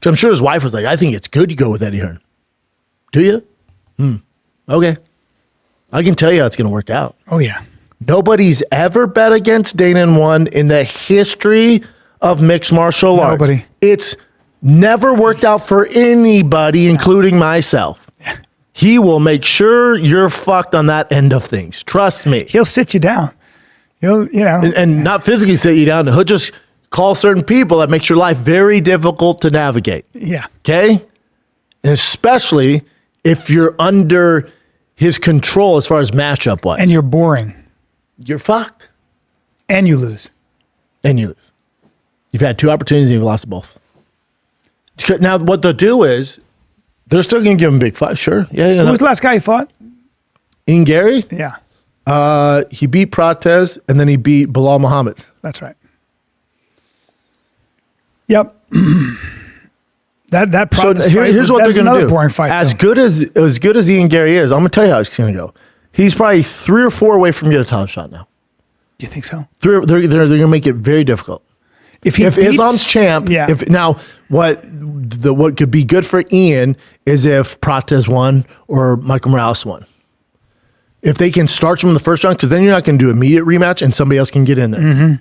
I'm sure his wife was like, I think it's good you go with Eddie Hearn. Do you? Okay. I can tell you how it's going to work out. Oh, yeah. Nobody's ever bet against Dana and won in the history of mixed martial arts. Nobody. It's never worked out for anybody, including myself. Yeah. He will make sure you're fucked on that end of things. Trust me. He'll sit you down. And not physically sit you down. He'll just call certain people that makes your life very difficult to navigate. Yeah. Okay? And especially if you're under his control as far as matchup wise. And you're boring. You're fucked. And you lose. You've had 2 opportunities and you've lost both. Now, what they'll do is they're still going to give him a big fight. Sure. Yeah. Who was the last guy he fought? Ian Garry? Yeah. He beat Prates and then he beat Bilal Muhammad. That's right. Yep. that so here's what they're going to do. Boring fight, as good as Ian Garry is, I'm going to tell you how it's going to go. He's probably 3 or 4 away from getting a title shot now. Do you think so? They're going to make it very difficult. If Islam's champ, what could be good for Ian is if Prates won or Michael Morales won. If they can starch him in the first round, because then you're not going to do immediate rematch and somebody else can get in there. Mm-hmm.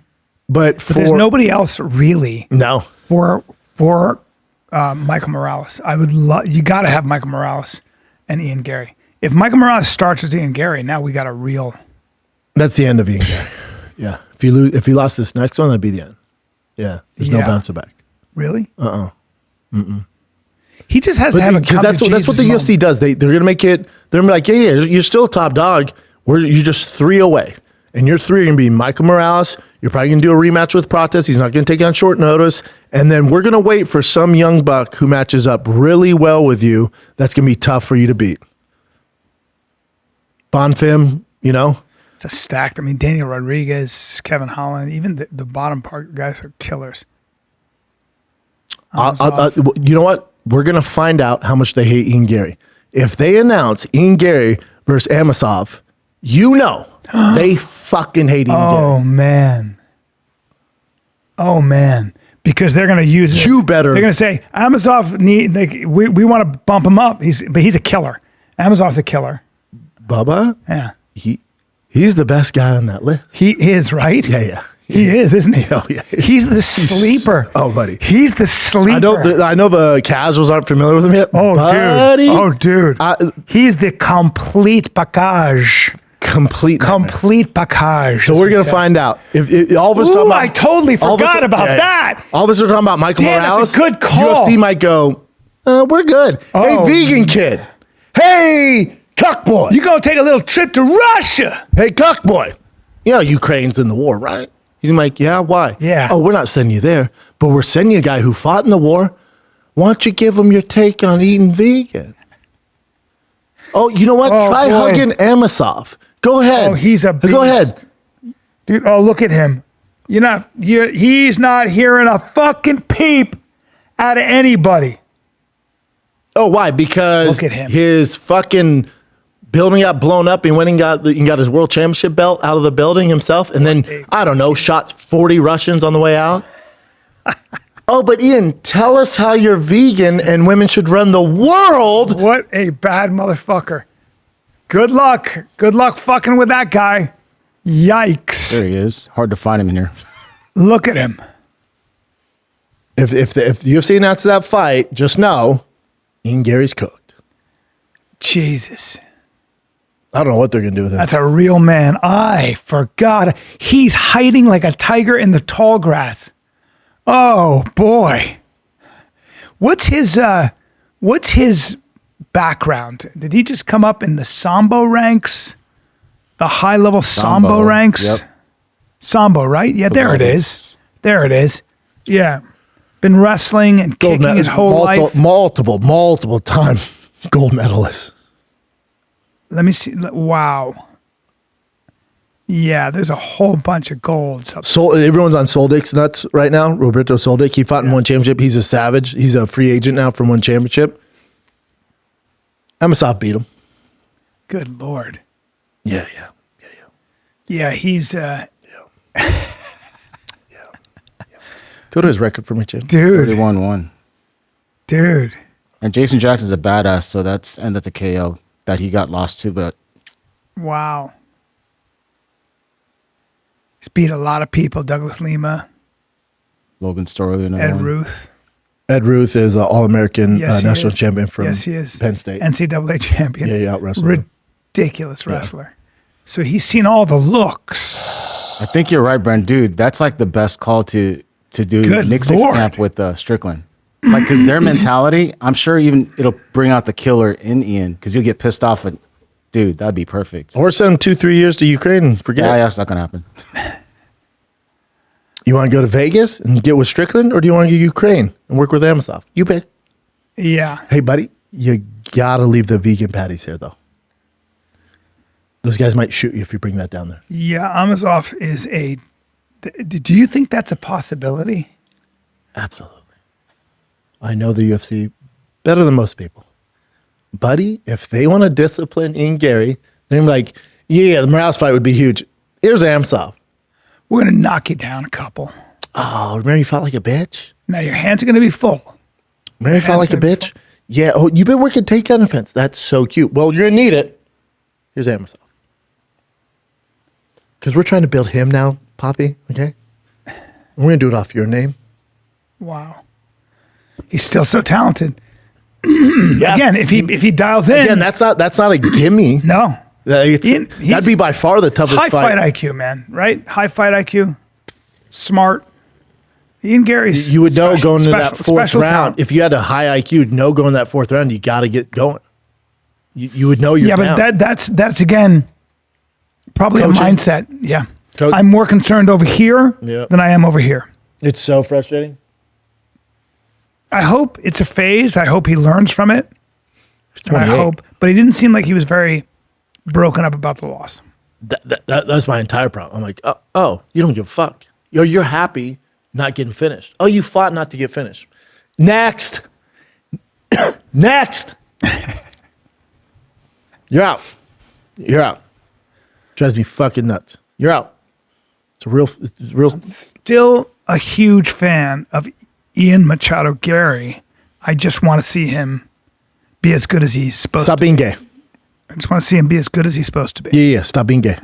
But there's nobody else really. No. For Michael Morales, you got to have Michael Morales and Ian Garry. If Michael Morales starts as Ian Garry, now we got a real. That's the end of Ian Garry. Yeah. If he lost this next one, that'd be the end. Yeah. There's no bouncing back. Really? He just has to have a because that's what the UFC does. They're gonna make it. They're gonna be like, yeah, you're still a top dog. You're just 3 away, and your 3 are gonna be Michael Morales. You're probably gonna do a rematch with Prates. He's not gonna take you on short notice, and then we're gonna wait for some young buck who matches up really well with you. That's gonna be tough for you to beat. Bonfim, it's a stacked. I mean, Daniel Rodriguez, Kevin Holland, even the bottom part guys are killers. You know what? We're going to find out how much they hate Ian Garry. If they announce Ian Garry versus Amosov, they fucking hate Ian Garry. Oh, man. Because they're going to use it. You better. They're going to say, Amosov, we want to bump him up. But he's a killer. Amosov's a killer. Bubba? Yeah. He's the best guy on that list. He is, right? Yeah. He is, isn't he? Oh, yeah. He's the sleeper. Oh, buddy. He's the sleeper. I know the casuals aren't familiar with him yet. Oh, buddy. Dude. He's the complete package. Complete package. So we're going to find out. If all of us talking about, I totally forgot about that. All of us are talking about Michael Morales. That's a good call. UFC might go, we're good. Hey, vegan kid. Hey, cuck boy. You going to take a little trip to Russia. Hey, cuck boy. Ukraine's in the war, right? He's like, yeah, why? Yeah. Oh, we're not sending you there, but we're sending you a guy who fought in the war. Why don't you give him your take on eating vegan? Oh, you know what? Oh, Try boy. hugging Amosov. Go ahead. Oh, he's a beast. Go ahead. Dude, oh, look at him. He's not hearing a fucking peep out of anybody. Oh, why? Because Look at him. his fucking building got blown up. He went and got his world championship belt out of the building himself. And then, I don't know, shot 40 Russians on the way out. Oh, but Ian, tell us how you're vegan and women should run the world. What a bad motherfucker. Good luck. Good luck fucking with that guy. Yikes. There he is. Hard to find him in here. Look at him. If the UFC announces that fight, just know Ian Garry's cooked. Jesus. I don't know what they're going to do with him. That's a real man. I forgot. He's hiding like a tiger in the tall grass. Oh, boy. What's his background? Did he just come up in the Sambo ranks? The high-level Sambo ranks? Yep. Sambo, right? Yeah, there it is. There it is. Yeah. Been wrestling and kicking his whole life. Multiple time gold medalist. Let me see. Wow. Yeah, there's a whole bunch of golds. Everyone's on Soldick's nuts right now. Roberto Soldick. He fought in one championship. He's a savage. He's a free agent now from one championship. Amosov beat him. Good Lord. Yeah. Yeah, he's Go to his record for me, Jim. dude. 31-1. Dude. And Jason Jackson's a badass, so that's a KO that he got lost to, but Wow. He's beat a lot of people. Douglas Lima, Logan Storley and Ed Ruth. Ed Ruth is an All-American Yes, he national is. champion from Yes, he is. Penn State. NCAA champion. Yeah, he out-wrestled him. Ridiculous wrestler. So he's seen all the looks. I think you're right, Brent. Dude, that's like the best call to do Good Nick's Lord. camp with Strickland. Like, because their mentality, I'm sure even it'll bring out the killer in Ian, because you'll get pissed off at, dude, that'd be perfect. Or send him 2-3 years to Ukraine and forget. Yeah, that's not going to happen. You want to go to Vegas and get with Strickland, or do you want to go to Ukraine and work with Amosov? You pick. Yeah. Hey, buddy, you got to leave the vegan patties here, though. Those guys might shoot you if you bring that down there. Yeah, Amosov is a... Do you think that's a possibility? Absolutely. I know the UFC better than most people. Buddy, if they want to discipline Ian Garry, they're gonna be like, yeah, the Morales fight would be huge. Here's Amosov. We're going to knock you down a couple. Oh, remember you fought like a bitch? Now your hands are going to be full. Remember you fought like a Hands are bitch? Yeah. Oh, you've been working takedown defense. That's so cute. Well, you're going to need it. Here's Amosov. Because we're trying to build him now, Poppy, okay? And we're going to do it off your name. Wow. He's still so talented. Yeah. Again, if he dials in. Again, that's not a gimme. No. That'd be by far the toughest High fight. fight IQ, man, right? High fight IQ. Smart. Ian Garry's You would know going into that fourth round. talent. If you had a high IQ, know going that fourth round, you got to get going. You would know you're Yeah, down. but that's again probably Coaching. a mindset. Yeah. Coach- I'm more concerned over here Yeah. than I am over here. It's so frustrating. I hope it's a phase. I hope he learns from it. And I 28. hope, but he didn't seem like he was very broken up about the loss. That's my entire problem. I'm like, oh, you don't give a fuck. You're happy not getting finished. Oh, you fought not to get finished. Next. Next. You're out. You're out. Drives me fucking nuts. You're out. It's real. Still a huge fan of Ian Machado Garry. I just want to see him be as good as he's supposed Stop to. being gay. I just want to see him be as good as he's supposed to be. Yeah. Stop being gay.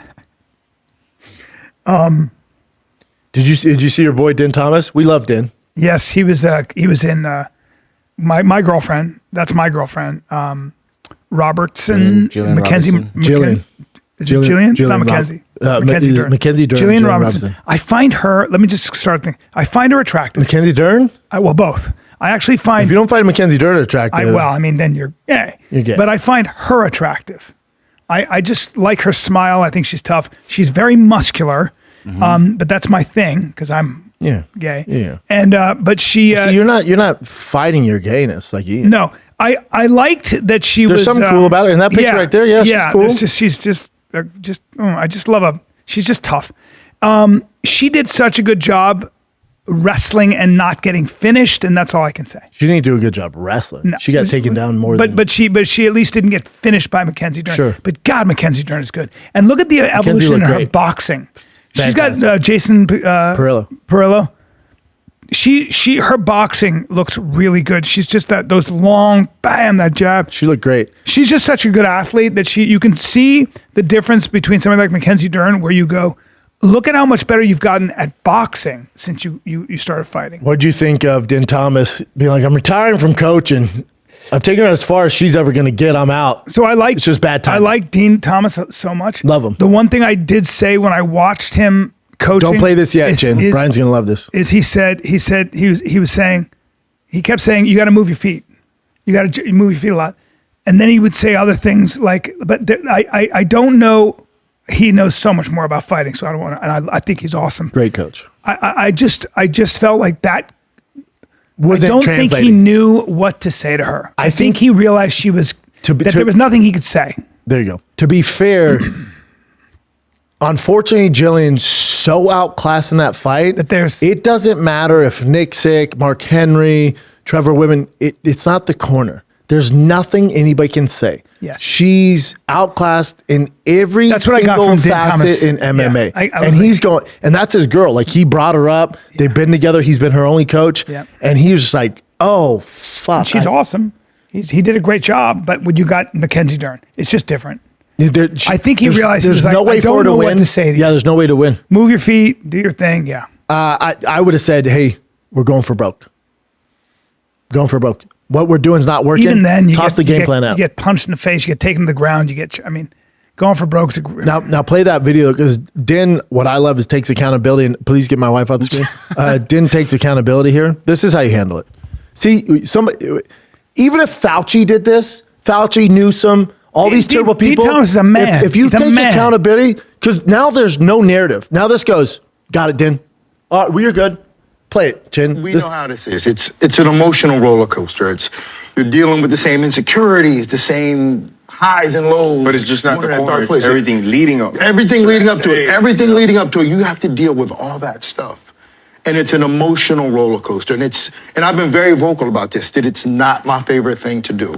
Did you see your boy Din Thomas? We love Din. Yes, he was in my girlfriend. That's my girlfriend. Robertson, Jillian Mackenzie, Robertson. Jillian. Is it Jillian? It's not Jillian Mackenzie. Rob- It's Mackenzie Dern. Mackenzie Dern, Jillian Jillian Robertson. Robertson. I find her. Let me just start thinking. I find her attractive. Mackenzie Dern? Well, both. I actually find. If you don't find Mackenzie Dern attractive, then you're gay. You're gay. But I find her attractive. I just like her smile. I think she's tough. She's very muscular. But that's my thing because I'm gay. Yeah. And but she So you're not fighting your gayness like Ian. no. I liked that she There's was something cool about her in that picture right there. Yeah, she's cool. She's just I just love her. She's just tough. She did such a good job wrestling and not getting finished, and that's all I can say. She didn't do a good job wrestling. No. She got taken down more than. But she at least didn't get finished by Mackenzie Dern. Sure. But God, Mackenzie Dern is good. And look at the evolution in looked her great. boxing. She's Fantastic. got Jason Perillo. Her boxing looks really good. She's just those long bam, that jab. She looked great. She's just such a good athlete that you can see the difference between somebody like Mackenzie Dern, where you go, look at how much better you've gotten at boxing since you started fighting. What'd you think of Din Thomas being like, I'm retiring from coaching. I've taken her as far as she's ever going to get. I'm out. So It's just bad timing. I like Dean Thomas so much. Love him. The one thing I did say when I watched him coaching. Don't play this yet, Chin. Brian's going to love this. He kept saying, you got to move your feet. You got to move your feet a lot. And then he would say other things like, I don't know. He knows so much more about fighting, so I don't want to. And I think he's awesome. Great coach. I just felt like that. Wasn't I don't think translating. he knew what to say to her. I think think he realized she was that there was nothing he could say. There you go. To be fair, unfortunately, Jillian's so outclassed in that fight That there's- it doesn't matter if Nick's sick, Mark Henry, Trevor Whitman. It's not the corner. There's nothing anybody can say. Yes. She's outclassed in every That's what I got single from Din facet Thomas. in MMA. Yeah. I was And he's like- going, and that's his girl. Like he brought her up. They've been together. He's been her only coach. Yeah. And he was just like, oh, fuck. She's awesome. He did a great job, but when you got Mackenzie Dern, it's just different. I think he realized he there's was like, no way I don't for her to know win. what to say to you. Yeah, there's no way to win. Move your feet, do your thing. Yeah. I would have said, hey, we're going for broke. Going for broke. What we're doing is not working. Even then, toss the game plan out. You get punched in the face. You get taken to the ground. Going for broke's Now play that video because Din, what I love is takes accountability. And please get my wife out the screen. Din takes accountability here. This is how you handle it. See, somebody, even if Fauci did this, Fauci, Newsom, all these terrible Dean people. Thomas is a man. If you He's a take man. accountability, because now there's no narrative. Now this goes, got it, Din. All right, we're good. Play it, Chin. We know how this is. It's an emotional roller coaster. You're dealing with the same insecurities, the same highs and lows. But it's just not the One at corner. third place. It's everything leading up. Everything leading up to it. Everything leading up to it. You have to deal with all that stuff. And it's an emotional roller coaster. And I've been very vocal about this, that it's not my favorite thing to do.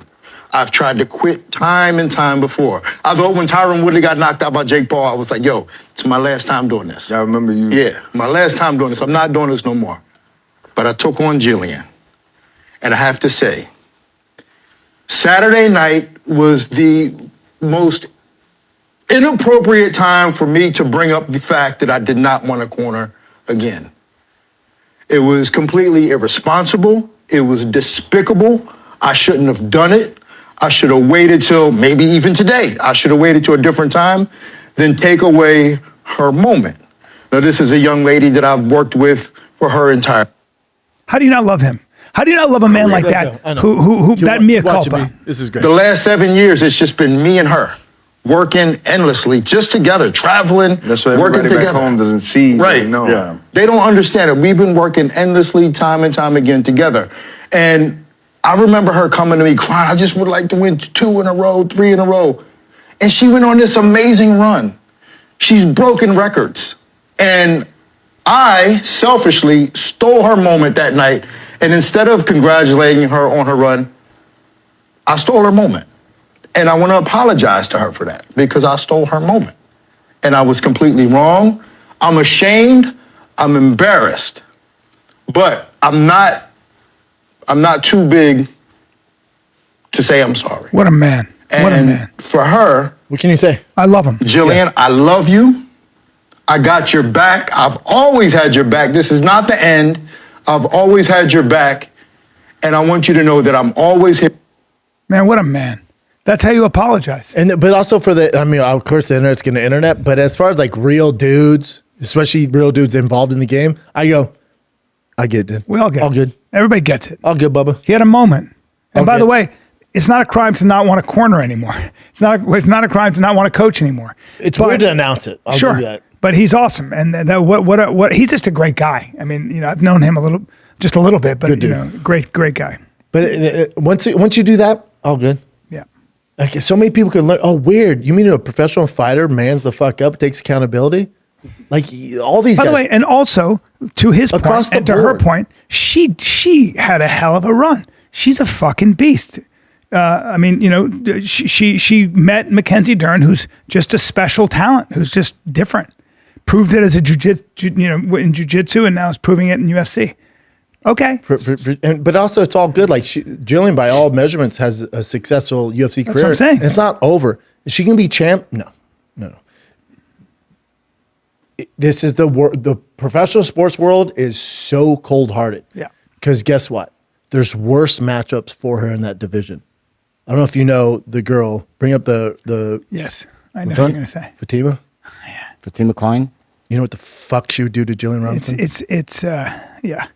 I've tried to quit time and time before. I thought when Tyron Woodley got knocked out by Jake Paul, I was like, yo, it's my last time doing this. I remember you. Yeah, my last time doing this. I'm not doing this no more. But I took on Jillian. And I have to say, Saturday night was the most inappropriate time for me to bring up the fact that I did not want a corner again. It was completely irresponsible. It was despicable. I shouldn't have done it. I should have waited till maybe even today. I should have waited till a different time than take away her moment. Now, this is a young lady that I've worked with for her entire. How do you not love him? How do you not love a man like that? I know. Who that mea Watching culpa? me. This is great. The last 7 years, it's just been me and her working endlessly, just together, traveling, That's what working everybody together. back home doesn't see. Right. They know. Yeah. They don't understand it. We've been working endlessly, time and time again together. And I remember her coming to me crying, I just would like to win 2 in a row, 3 in a row. And she went on this amazing run. She's broken records. And I selfishly stole her moment that night. And instead of congratulating her on her run, I stole her moment. And I want to apologize to her for that because I stole her moment. And I was completely wrong. I'm ashamed. I'm embarrassed. But I'm not too big to say I'm sorry. What a man. What a And man. for her, What can you say? I love him. Jillian, I love you. I got your back. I've always had your back. This is not the end. I've always had your back. And I want you to know that I'm always here. Man, what a man. That's how you apologize. But also for of course the internet's gonna internet, but as far as like real dudes, especially real dudes involved in the game, I get it, dude. We all get all it. good. Everybody gets it. All good, Bubba. He had a moment. And by Okay. the way, it's not a crime to not want to corner anymore. It's not a crime to not want to coach anymore. It's But- weird to announce it. I'll sure. do that. but he's awesome. And what he's just a great guy. I mean, I've known him just a little bit, but great guy. But once you do that, all good. Yeah. Like so many people could learn. Oh, weird. You mean a professional fighter mans the fuck up, takes accountability? Like all these guys. By the way, and also to his Across point, the and to her board. point, she had a hell of a run. She's a fucking beast. I mean, she met Mackenzie Dern, who's just a special talent, who's just different. Proved it as a in jiu-jitsu, and now is proving it in UFC. Okay. But also, it's all good. Like Jillian, by all measurements, has a successful UFC career. That's what I'm saying. And it's not over. She can be champ. No. This is the professional sports world is so cold-hearted. Yeah. Because guess what? There's worse matchups for her in that division. I don't know if you know the girl. Bring up the Yes, I know what you're gonna say. Fatima. Fatima Klein. You know what the fuck she would do to Jillian Robertson? It's yeah.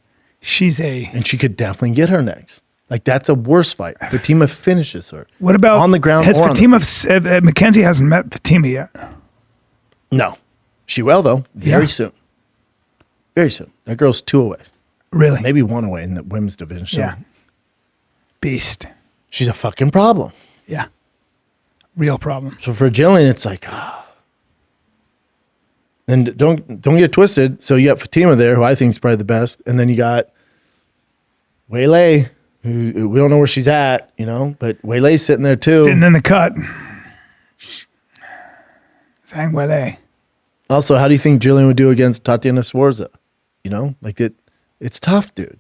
She's and she could definitely get her next. Like that's a worse fight. Fatima finishes her. What about on the ground? Has or Fatima? Mackenzie hasn't met Fatima yet. No, she will though. Very soon. Very soon. That girl's 2 away. Really? Maybe 1 away in the women's division. So Yeah. Beast. she's a fucking problem. Yeah. Real problem. So for Jillian, it's like, and don't get it twisted. So you got Fatima there, who I think is probably the best, and then you got Weili, who we don't know where she's at, but Weilei's sitting there too. Sitting in the cut. Sang Weili. Also, how do you think Jillian would do against Tatiana Sforza? It's tough, dude.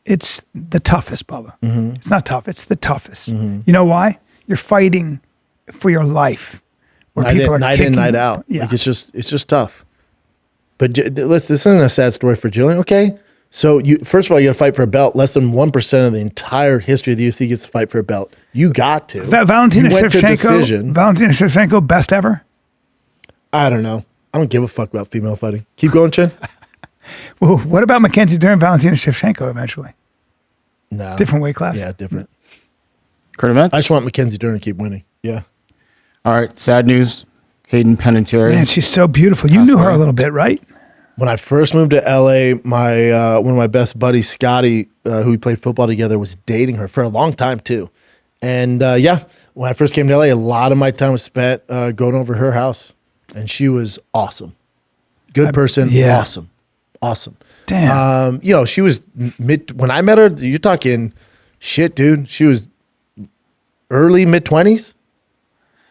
It's the toughest, Bubba. Mm-hmm. It's not tough. It's the toughest. You know why? You're fighting for your life. Where people are night kicking, in, night out. Yeah. Like it's just tough. But this isn't a sad story for Jillian. Okay, so first of all, you got to fight for a belt. Less than 1% of the entire history of the UFC gets to fight for a belt. You got to. Valentina You went to decision. Shevchenko, best ever. I don't know. I don't give a fuck about female fighting. Keep going, Chin. Well, what about Mackenzie Dern, Valentina Shevchenko eventually? No. Different weight class. Yeah, different. Current events. I just want Mackenzie Dern to keep winning. Yeah. All right. Sad news. Hayden Panettiere. Man, she's so beautiful. You knew her a little bit, right? When I first moved to LA, my one of my best buddies, Scotty, who we played football together, was dating her for a long time too. And when I first came to LA, a lot of my time was spent going over her house, and she was awesome. Good person, yeah. awesome. Damn. She was when I met her. You're talking shit, dude. She was early mid-20s.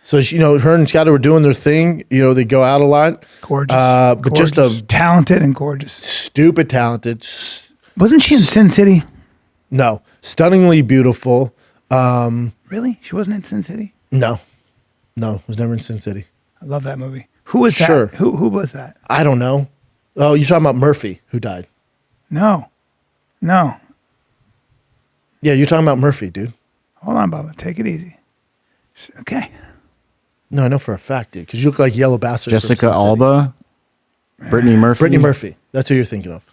So her and Scotty were doing their thing. They go out a lot. Gorgeous. But gorgeous. just talented and gorgeous. stupid talented. Wasn't she in Sin City? No, stunningly beautiful. Really? She wasn't in Sin City? No, was never in Sin City. I love that movie. Who was that? Sure. Who was that? I don't know. Oh, you're talking about Murphy, who died. No. Yeah, you're talking about Murphy, dude. Hold on, Bubba. Take it easy. Okay. No, I know for a fact, dude, because you look like Yellow Bastard. from Jessica Sin City. Alba. Brittany Murphy. Brittany Murphy. That's who you're thinking of.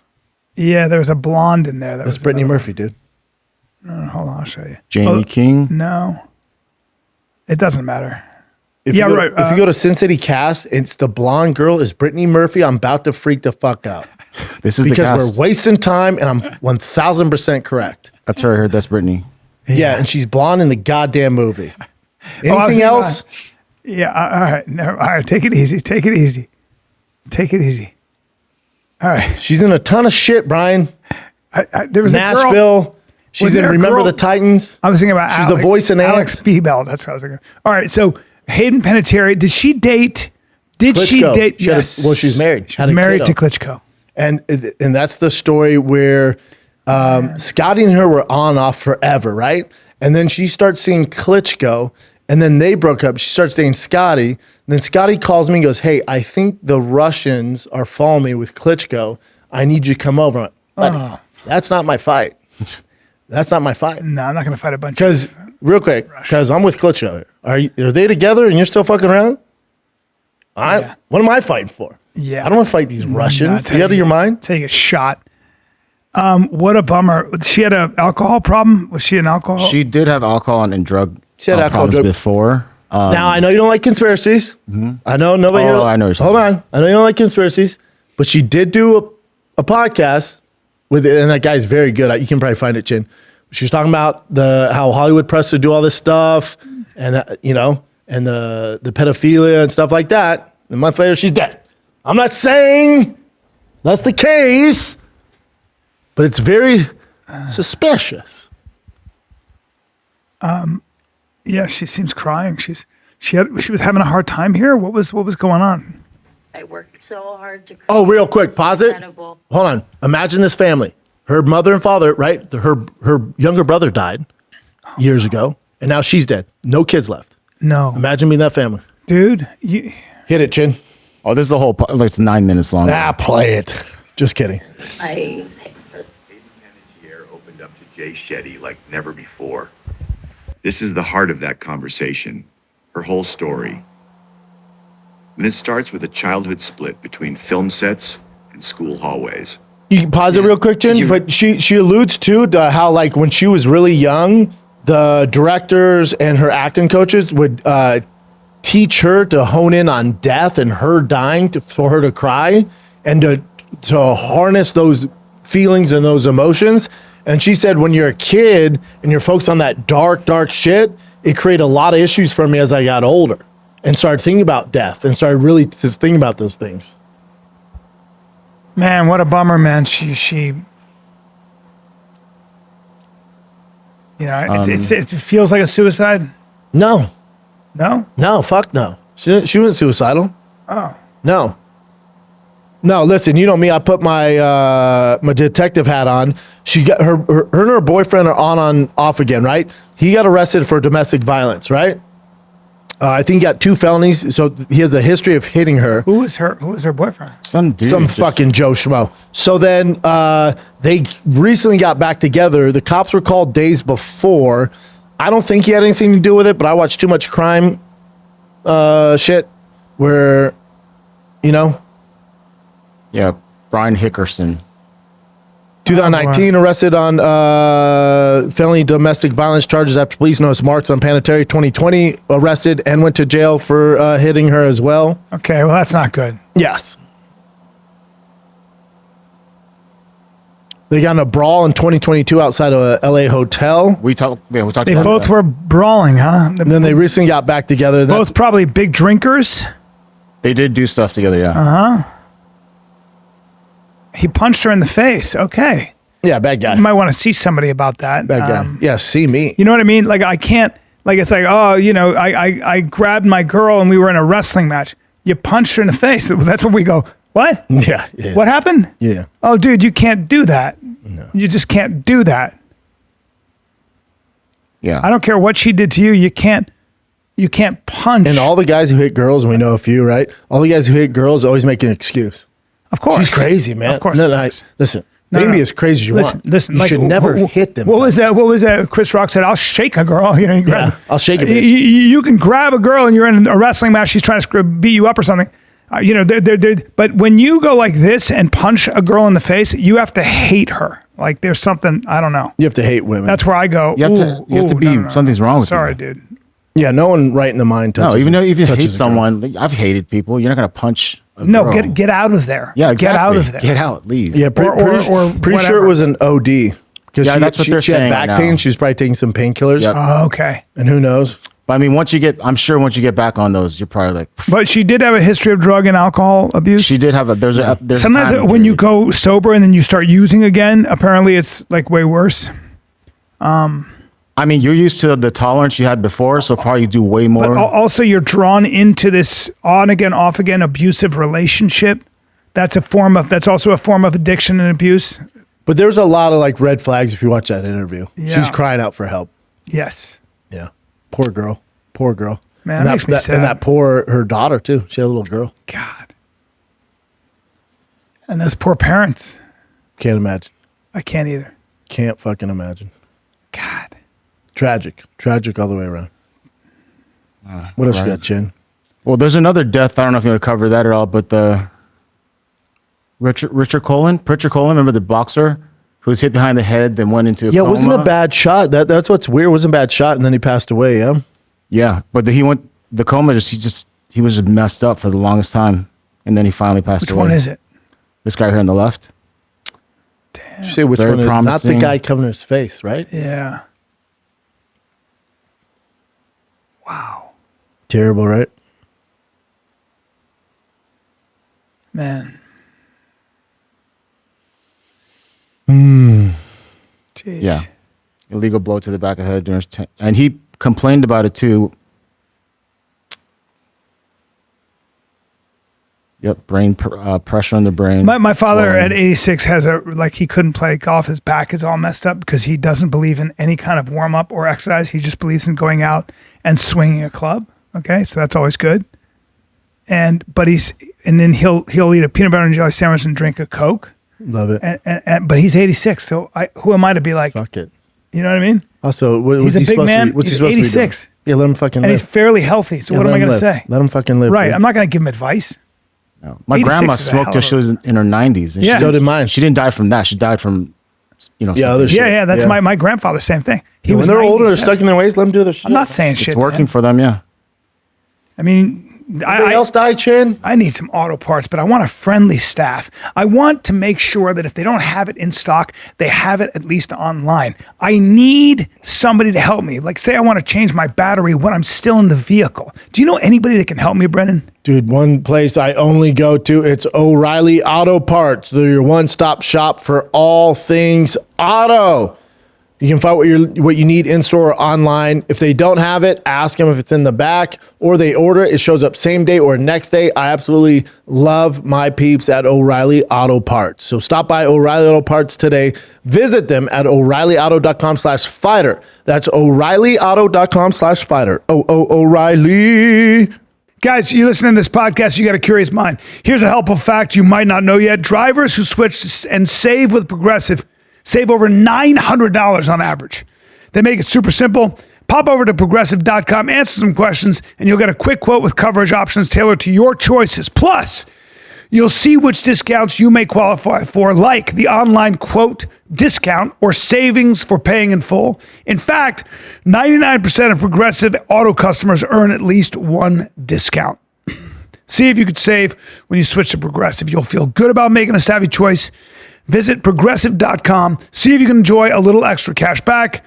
Yeah, there was a blonde in there. That's Brittany Murphy, dude. Hold on, I'll show you. Jamie King. No. It doesn't matter. If Yeah, you go, right, If you go to Sin City Cast, it's the blonde girl is Brittany Murphy. I'm about to freak the fuck out This is the because cast. we're wasting time, and I'm 1,000% correct. That's where I heard that's Brittany. Yeah, and she's blonde in the goddamn movie. I was Anything thinking else? Yeah, all right. No, all right, take it easy. Take it easy. All right. She's in a ton of shit, Brian. There was a girl. Nashville. She's Was in there a Remember girl- the Titans. I was thinking about She's the voice in Alex Ants. Beebel. That's what I was thinking. All right, so Hayden Panettiere, did she date? Did she Klitschko. date? She had a- Yes. well, she's married. She Had was a married to kiddo. Klitschko. And that's the story where Scotty and her were on off forever, right? And then she starts seeing Klitschko, and then they broke up. She starts dating Scotty. And then Scotty calls me and goes, "Hey, I think the Russians are following me with Klitschko. I need you to come over." I'm like, "Buddy, that's not my fight. That's not my fight." No, I'm not going to fight a bunch Because of. real quick, because I'm with Klitschko. Are they together and you're still fucking around? Yeah. What am I fighting for? Yeah. I don't want to fight these Russians. Nah, You out of your mind? Take a shot. What a bummer. She had an alcohol problem. Was she an alcohol? She did have alcohol and drug She had alcohol problems drug- before. Now I know you don't like conspiracies. I know nobody. Oh, I know what you're Hold on, I know you don't like conspiracies, but she did do a podcast with it, and that guy's very good. You can probably find it, Chin. She was talking about how Hollywood press would do all this stuff, and and the pedophilia and stuff like that. A month later, she's dead. I'm not saying that's the case, but it's very suspicious. Yeah, she seems crying. She was having a hard time here. What was going on? I worked so hard to. Oh, real quick, pause it. Incredible. Hold on. Imagine this family. Her mother and father, right? Her younger brother died years ago, and now she's dead. No kids left. No, Imagine being that family. dude. Hit it, Chin. Oh, this is the whole. Like it's 9 minutes long. Play it. Just kidding. I Hayden Panettiere opened up to Jay Shetty like never before. This is the heart of that conversation, her whole story. And it starts with a childhood split between film sets and school hallways. You can pause it real quick, Jen. But she alludes to how, like, when she was really young, the directors and her acting coaches would teach her to hone in on death and her dying for her to cry and to harness those feelings and those emotions. And she said, when you're a kid and you're focused on that dark shit, it created a lot of issues for me as I got older and started thinking about death and started really just thinking about those things. Man, what a bummer, man. She it feels like a suicide. No, No? fuck no. She wasn't suicidal. Oh. No, listen, you know me. I put my my detective hat on. She got her and her boyfriend are on off again, right? He got arrested for domestic violence, right? I think he got 2 felonies, so he has a history of hitting her. Who was her boyfriend? Some dude. Some just- fucking Joe Schmo. So then they recently got back together. The cops were called days before. I don't think he had anything to do with it, but I watched too much crime shit where, Yeah, Brian Hickerson. 2019 arrested on felony domestic violence charges after police noticed marks on Panettiere. 2020 arrested and went to jail for hitting her as well. Okay, well, that's not good. Yes. They got in a brawl in 2022 outside of a LA hotel. We talked They about both that. were brawling, huh? And then they recently got back together. Both probably big drinkers. They did do stuff together, yeah. He punched her in the face. Okay. Yeah, bad guy. You might want to see somebody about that. Bad guy. Yeah, see me. You know what I mean? Like, I can't, like, it's like, oh, I grabbed my girl and we were in a wrestling match. You punched her in the face. That's what we go, what? Yeah. What happened? Yeah. Oh, dude, you can't do that. No. You just can't do that. Yeah. I don't care what she did to you. You can't punch. And all the guys who hit girls, and we know a few, right? All the guys who hit girls always make an excuse. Of course. She's crazy, man. Of course. Listen, they can be as crazy as you want. Listen, you should never hit them. What was that? What was that? Chris Rock said, I'll shake a girl. You grab, I'll shake a bitch. You can grab a girl and you're in a wrestling match. She's trying to beat you up or something. But when you go like this and punch a girl in the face, you have to hate her. Like there's something, I don't know. You have to hate women. That's where I go. You have to be, no. something's wrong with you. Sorry, dude. Yeah, no one right in the mind touches. No, even though if you touches hate a girl. someone, like, I've hated people. You're not going to punch a No, girl. get out of there. Yeah, exactly. Get out of there. Get out. Leave. Yeah, Or pretty sure whatever. it was an OD. Because Yeah, that's what they're she had saying back right pain. now. She was probably taking some painkillers. Yep. Oh, okay. And who knows? But I mean, once you get back on those, you're probably like, But she did have a history of drug and alcohol abuse. she did have there's Sometimes a time when you period. go sober and then you start using again, apparently it's like way worse. I mean, you're used to the tolerance you had before, so probably you do way more. But also you're drawn into this on again, off again abusive relationship. That's also a form of addiction and abuse. But there's a lot of like red flags if you watch that interview. Yeah. She's crying out for help. Yes. Yeah. Poor girl. Poor girl. Man, and that makes me sad. And that her daughter too. She had a little girl. God. And those poor parents. Can't imagine. I can't either. Can't fucking imagine. God. Tragic. Tragic all the way around. What else you right. got, Chin? Well, there's another death. I don't know if you want to cover that at all, but the Pritchard Colon, remember the boxer who was hit behind the head, then went into a Wasn't coma? a bad shot. That's what's weird. Wasn't a bad shot, and then he passed away. Yeah. Yeah, but he went the coma he was just messed up for the longest time, and then he finally passed Which away. one is it? This guy here on the left. Did you say which Very one? promising. Not the guy covering his face, right? Yeah. Wow. Terrible, right? Man. Jeez. Yeah, illegal blow to the back of the head during his and he complained about it too. Yep, brain pressure on the brain. My father swelling. at 86 has he couldn't play golf. His back is all messed up because he doesn't believe in any kind of warm up or exercise. He just believes in going out and swinging a club. Okay, so that's always good. And then he'll eat a peanut butter and jelly sandwich and drink a Coke. Love it. But he's 86, so who am I to be like? Fuck it. You know what I mean? Also, He's a big man. What's he He's supposed 86. to be doing? Yeah, let him fucking And live. he's fairly healthy. So Yeah, what am let I him going to live. say? Let him fucking live. Right. dude. I'm not going to give him advice. No. My 86 grandma is a smoked hell till of she was in her 90s, and Yeah. So did mine. she didn't die from that. She died from, something. other shit. Yeah, that's Yeah. my grandfather. Same thing. He When was they're older, they're 97. stuck in their ways. Let them do their shit. I'm not saying shit. It's to working him. for them. Yeah. I mean, Anybody else die, Chin? I need some auto parts, but I want a friendly staff. I want to make sure that if they don't have it in stock, they have it at least online. I need somebody to help me. Like, say I want to change my battery when I'm still in the vehicle. Do you know anybody that can help me, Brennan? Dude, one place I only go to, it's O'Reilly Auto Parts. They're your one-stop shop for all things auto. You can find what you need in-store or online. If they don't have it, ask them if it's in the back, or they order it. It shows up same day or next day. I absolutely love my peeps at O'Reilly Auto Parts. So stop by O'Reilly Auto Parts today. Visit them at O'ReillyAuto.com/fighter. That's O'ReillyAuto.com/fighter. O'Reilly. Guys, you listening to this podcast, you got a curious mind. Here's a helpful fact you might not know yet. Drivers who switch and save with Progressive save over $900 on average. They make it super simple. Pop over to progressive.com, answer some questions, and you'll get a quick quote with coverage options tailored to your choices. Plus, you'll see which discounts you may qualify for, like the online quote discount or savings for paying in full. In fact, 99% of Progressive Auto customers earn at least one discount. See if you could save when you switch to Progressive. You'll feel good about making a savvy choice. Visit progressive.com. See if you can enjoy a little extra cash back.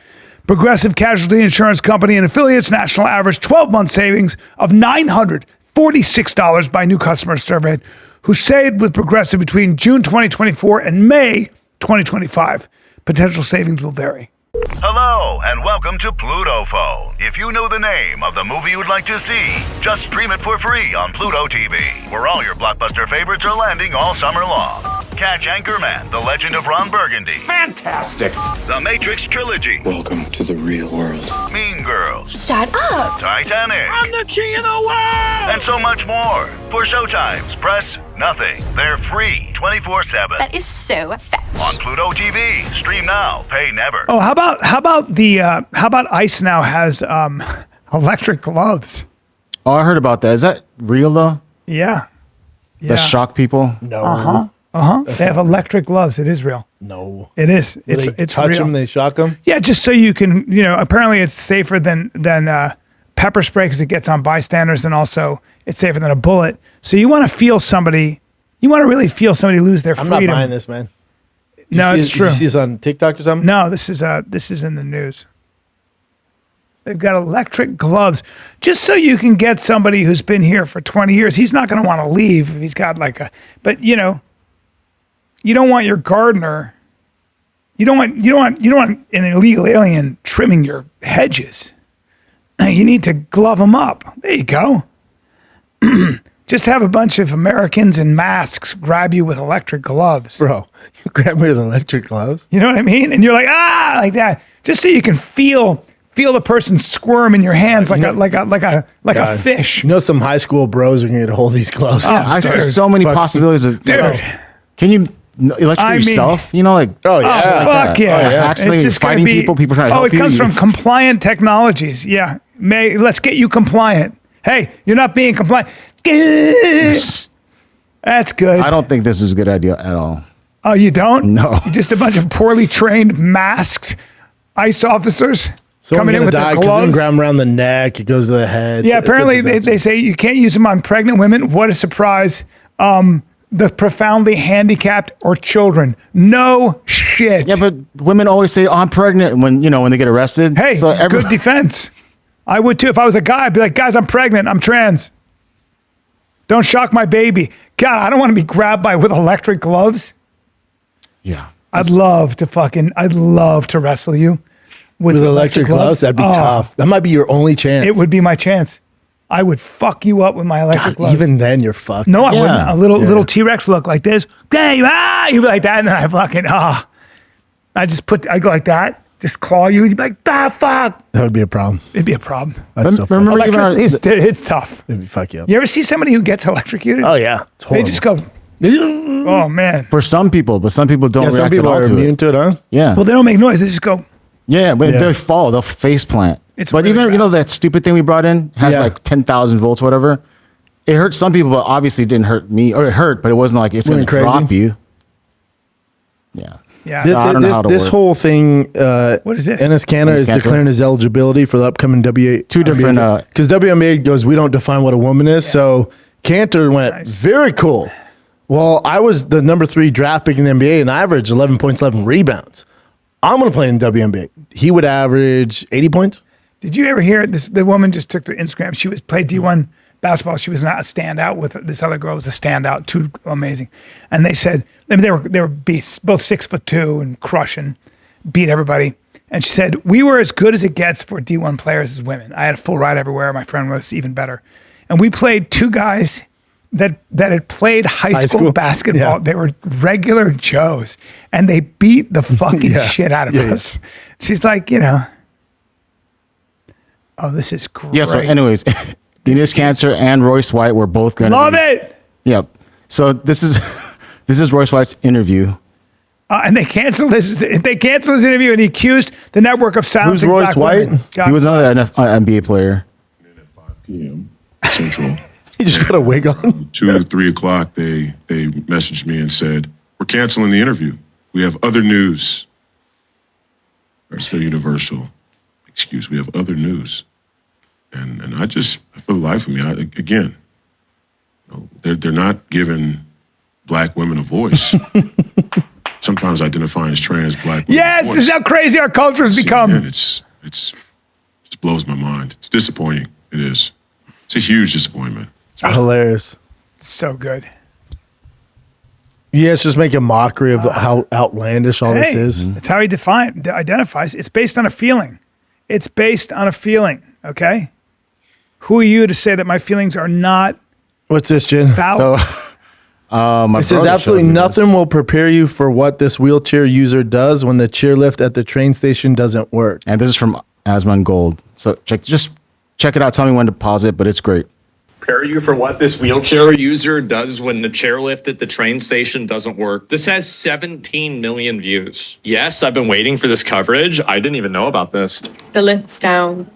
Progressive Casualty Insurance Company and affiliates national average 12-month savings of $946 by new customers surveyed who saved with Progressive between June 2024 and May 2025. Potential savings will vary. Hello, and welcome to Pluto Phone. If you know the name of the movie you would like to see, just stream it for free on Pluto TV, where all your blockbuster favorites are landing all summer long. Catch Anchorman, The Legend of Ron Burgundy. Fantastic. The Matrix Trilogy. Welcome to the real world. Mean Girls. Shut up. Titanic. I'm the king of the world! And so much more. For showtimes, press nothing. They're free 24/7. That is so fetch. On Pluto TV. Stream now. Pay never. Oh, how about Ice now has electric gloves? Oh, I heard about that. Is that real though? Yeah. That shock people? No. They have electric gloves. It is real. No. It is. It's They it's touch real. them, they shock them. Yeah, just so you can, apparently it's safer than pepper spray because it gets on bystanders, and also it's safer than a bullet. So you want to really feel somebody lose their I'm freedom. not buying this, man. No, it's true. Did you see this on TikTok or something? No, this is in the news. They've got electric gloves just so you can get somebody who's been here for 20 years. He's not going to want to leave if he's got but you don't want your gardener. You don't want an illegal alien trimming your hedges. You need to glove them up. There you go. Just have a bunch of Americans in masks grab you with electric gloves. Bro, you grab me with electric gloves? You know what I mean? And you're like, like that, just so you can feel the person squirm in your hands like a fish. You know some high school bros are going to get a hold of these gloves. I see dude. so many possibilities of. Dude. Can you electrocute yourself? Oh, yeah. Fuck yeah. Oh, yeah. Accidentally It's just gonna fighting people trying to help it you. comes from compliant technologies. Yeah. Let's get you compliant. Hey, you're not being compliant. That's good. I don't think this is a good idea at all. Oh, you don't? No. Just a bunch of poorly trained, masked ICE officers. coming in with their It doesn't gloves. grab 'em around the neck. It goes to the head. Yeah, It's a apparently disaster. they say you can't use them on pregnant women. What a surprise. The profoundly handicapped or children. No shit. Yeah, but women always say, "Oh, I'm pregnant," when they get arrested. Hey, so good defense. I would too. If I was a guy, I'd be like, guys, I'm pregnant. I'm trans. Don't shock my baby. God, I don't want to be grabbed with electric gloves. Yeah. I'd love to wrestle you with electric gloves. That'd be tough. That might be your only chance. It would be my chance. I would fuck you up with my electric gloves. Even then, you're fucked. No, I Yeah. wouldn't. A little T-Rex look like this. Dave, you'd be like that, and then I fucking I go like that, just claw you, and you'd be like, fuck. That would be a problem. It'd be a problem. That's so Remember funny. even our- Electricity, it's tough. It'd be fuck you up. You ever see somebody who gets electrocuted? Oh yeah, it's They horrible. just go, oh man. for some people, but some people don't Yeah, some react people at all are to immune it. to it, huh? Yeah. Well, they don't make noise. They just go. Yeah, but Yeah. they fall. They'll face plant. It's but really even bad. that stupid thing we brought in has Yeah. like 10,000 volts, whatever. It hurt some people, but obviously didn't hurt me. Or it hurt, but it wasn't like it's going to Wasn't crazy? drop you. Yeah. Yeah. I don't know how to This work. whole thing, What is this? Ennis Cantor is Ennis Cantor. declaring his eligibility for the upcoming WNBA. Two different, because WNBA goes, we don't define what a woman is. So Cantor went, Nice. very cool. Well, I was the number 3 draft pick in the NBA and I averaged 11 points, 11 rebounds. I'm going to play in WNBA. He would average 80 points. Did you ever hear this? The woman just took to Instagram. She played D1 basketball. She was not a standout with this other girl was a standout, too amazing. And they said, I mean, they were beasts, both 6'2" and crushing, beat everybody. And she said, we were as good as it gets for D1 players as women. I had a full ride everywhere. My friend was even better. And we played 2 guys that had played high school basketball. Yeah. They were regular Joes, and they beat the fucking Yeah. shit out of Yeah, us. She's like, oh, this is great. Yeah, so anyways, Ennis Cantor and Royce White were both going to Love it. Yep. So this is Royce White's interview. And they canceled this. They canceled his interview, and he accused the network of silencing Royce black White? women. God He was bless. another NBA player. At 5 p.m. Central. He just put a wig on. 2, 3 o'clock, they messaged me and said, we're canceling the interview. We have other news. I said, Universal. Excuse, we have other news. And I just, for the life of me, they're not giving black women a voice. Sometimes identifying as trans black women. Yes, this is how crazy our culture has become. And it just blows my mind. It's disappointing. It is. It's a huge disappointment. Hilarious. So good. Yeah, it's just making mockery of how outlandish all this is. It's how he identifies. It's based on a feeling. It's based on a feeling. Okay. Who are you to say that my feelings are not What's this, Jen? valid? My It says brother absolutely showed me nothing this. will prepare you for what this wheelchair user does when the chairlift at the train station doesn't work. And this is from Asman Gold. So just check it out. Tell me when to pause it, but it's great. Prepare you for what this wheelchair user does when the chairlift at the train station doesn't work. This has 17 million views. Yes, I've been waiting for this coverage. I didn't even know about this. The lift's down.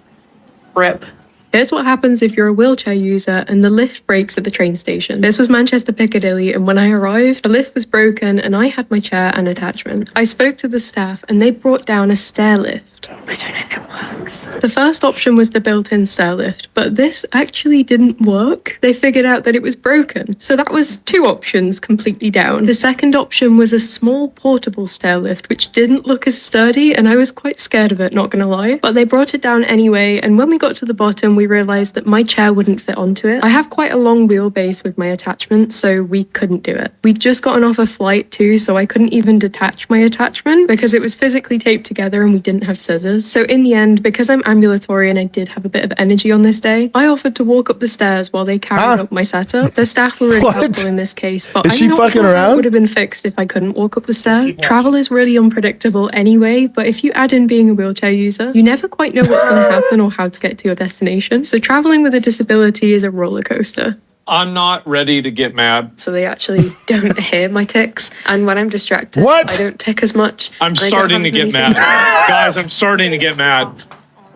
Rip. Here's what happens if you're a wheelchair user and the lift breaks at the train station. This was Manchester Piccadilly, and when I arrived, the lift was broken and I had my chair and attachment. I spoke to the staff and they brought down a stair lift. I don't know if it works. The first option was the built-in stair lift, but this actually didn't work. They figured out that it was broken. So that was 2 options completely down. The second option was a small portable stair lift, which didn't look as sturdy, and I was quite scared of it, not gonna lie. But they brought it down anyway, and when we got to the bottom, we realized that my chair wouldn't fit onto it. I have quite a long wheelbase with my attachment, so we couldn't do it. We'd just gotten off a flight too, so I couldn't even detach my attachment because it was physically taped together and we didn't have scissors. So in the end, because I'm ambulatory and I did have a bit of energy on this day, I offered to walk up the stairs while they carried up my setup. The staff were really What? helpful in this case, but Is I'm she not fucking sure how around? it would have been fixed if I couldn't walk up the stairs. Travel is really unpredictable anyway, but if you add in being a wheelchair user, you never quite know what's going to happen or how to get to your destination. So traveling with a disability is a roller coaster. I'm not ready to get mad. So they actually don't hear my tics, and when I'm distracted, What? I don't tic as much. I'm and I don't starting have to as get many mad. Guys, I'm starting to get mad.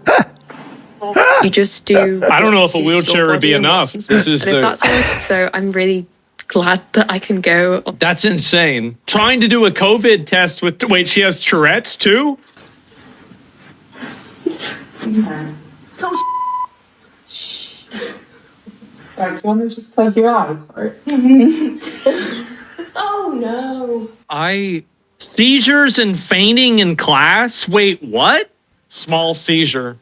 symptoms. You just do. I don't know what if a suits your wheelchair would be body and what enough. suits This you. is and if the- that's all, so I'm really glad that I can go. That's insane. Trying to do a COVID test with, wait, she has Tourette's too? Just close your eyes. Oh no. Seizures and fainting in class? Wait, what? Small seizure.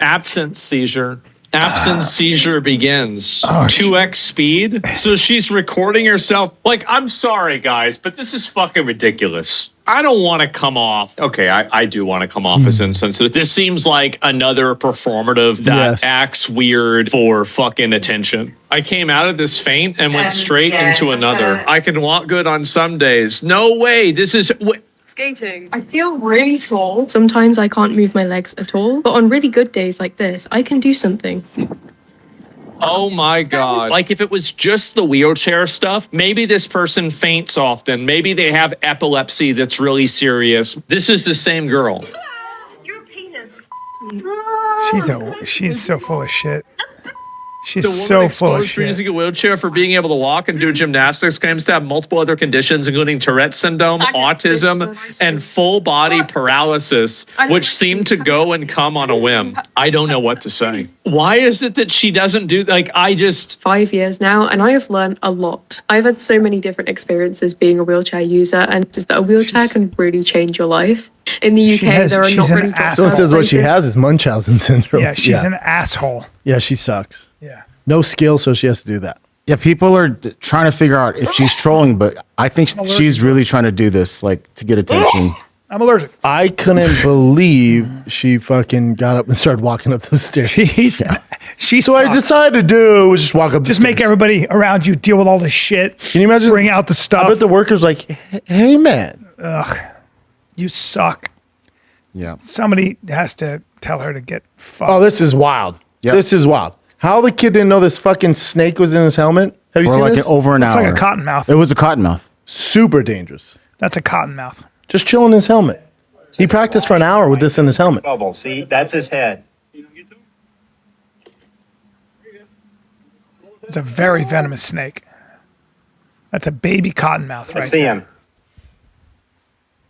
Absent seizure. Absent seizure begins. 2x speed. So she's recording herself. Like, I'm sorry, guys, but this is fucking ridiculous. I don't want to come off. Okay, I do want to come off as insensitive. This seems like another performative that acts weird for fucking attention. I came out of this faint and went straight into another. I can walk good on some days. No way. This is... Skating. I feel really tall. Sometimes I can't move my legs at all, but on really good days like this, I can do something. Oh my God. Like if it was just the wheelchair stuff, maybe this person faints often. Maybe they have epilepsy that's really serious. This is the same girl. Your penis. She's so full of shit. She's The woman so full of exposed for shit. using a wheelchair for being able to walk and do gymnastics claims to have multiple other conditions, including Tourette's syndrome, autism, and full body paralysis, which seem to go and come on a whim. I don't know what to say. Why is it that she doesn't do, 5 years now, and I have learned a lot. I've had so many different experiences being a wheelchair user, and it's that a wheelchair can really change your life. In the UK, there are not really jobs. So it says what she has is Munchausen syndrome. Yeah, she's an asshole. Yeah, she sucks. Yeah. No skill, so she has to do that. Yeah, people are trying to figure out if she's trolling, but I think she's really trying to do this, like, to get attention. I'm allergic. I couldn't believe she fucking got up and started walking up those stairs. So I decided to do was just walk up the Just stairs. make everybody around you deal with all this shit. Can you imagine? Bring out the stuff. I bet the workers like, hey, man. Ugh. You suck. Yeah. Somebody has to tell her to get fucked. Oh, this is wild. Yep. This is wild. How the kid didn't know this fucking snake was in his helmet? Have you For seen like this? over an It's hour. like a cottonmouth. It was a cottonmouth. Super dangerous. That's a cottonmouth. Just chilling in his helmet. He practiced for an hour with this in his helmet. Bubble, see, that's his head. It's a very venomous snake. That's a baby cottonmouth right See there. him.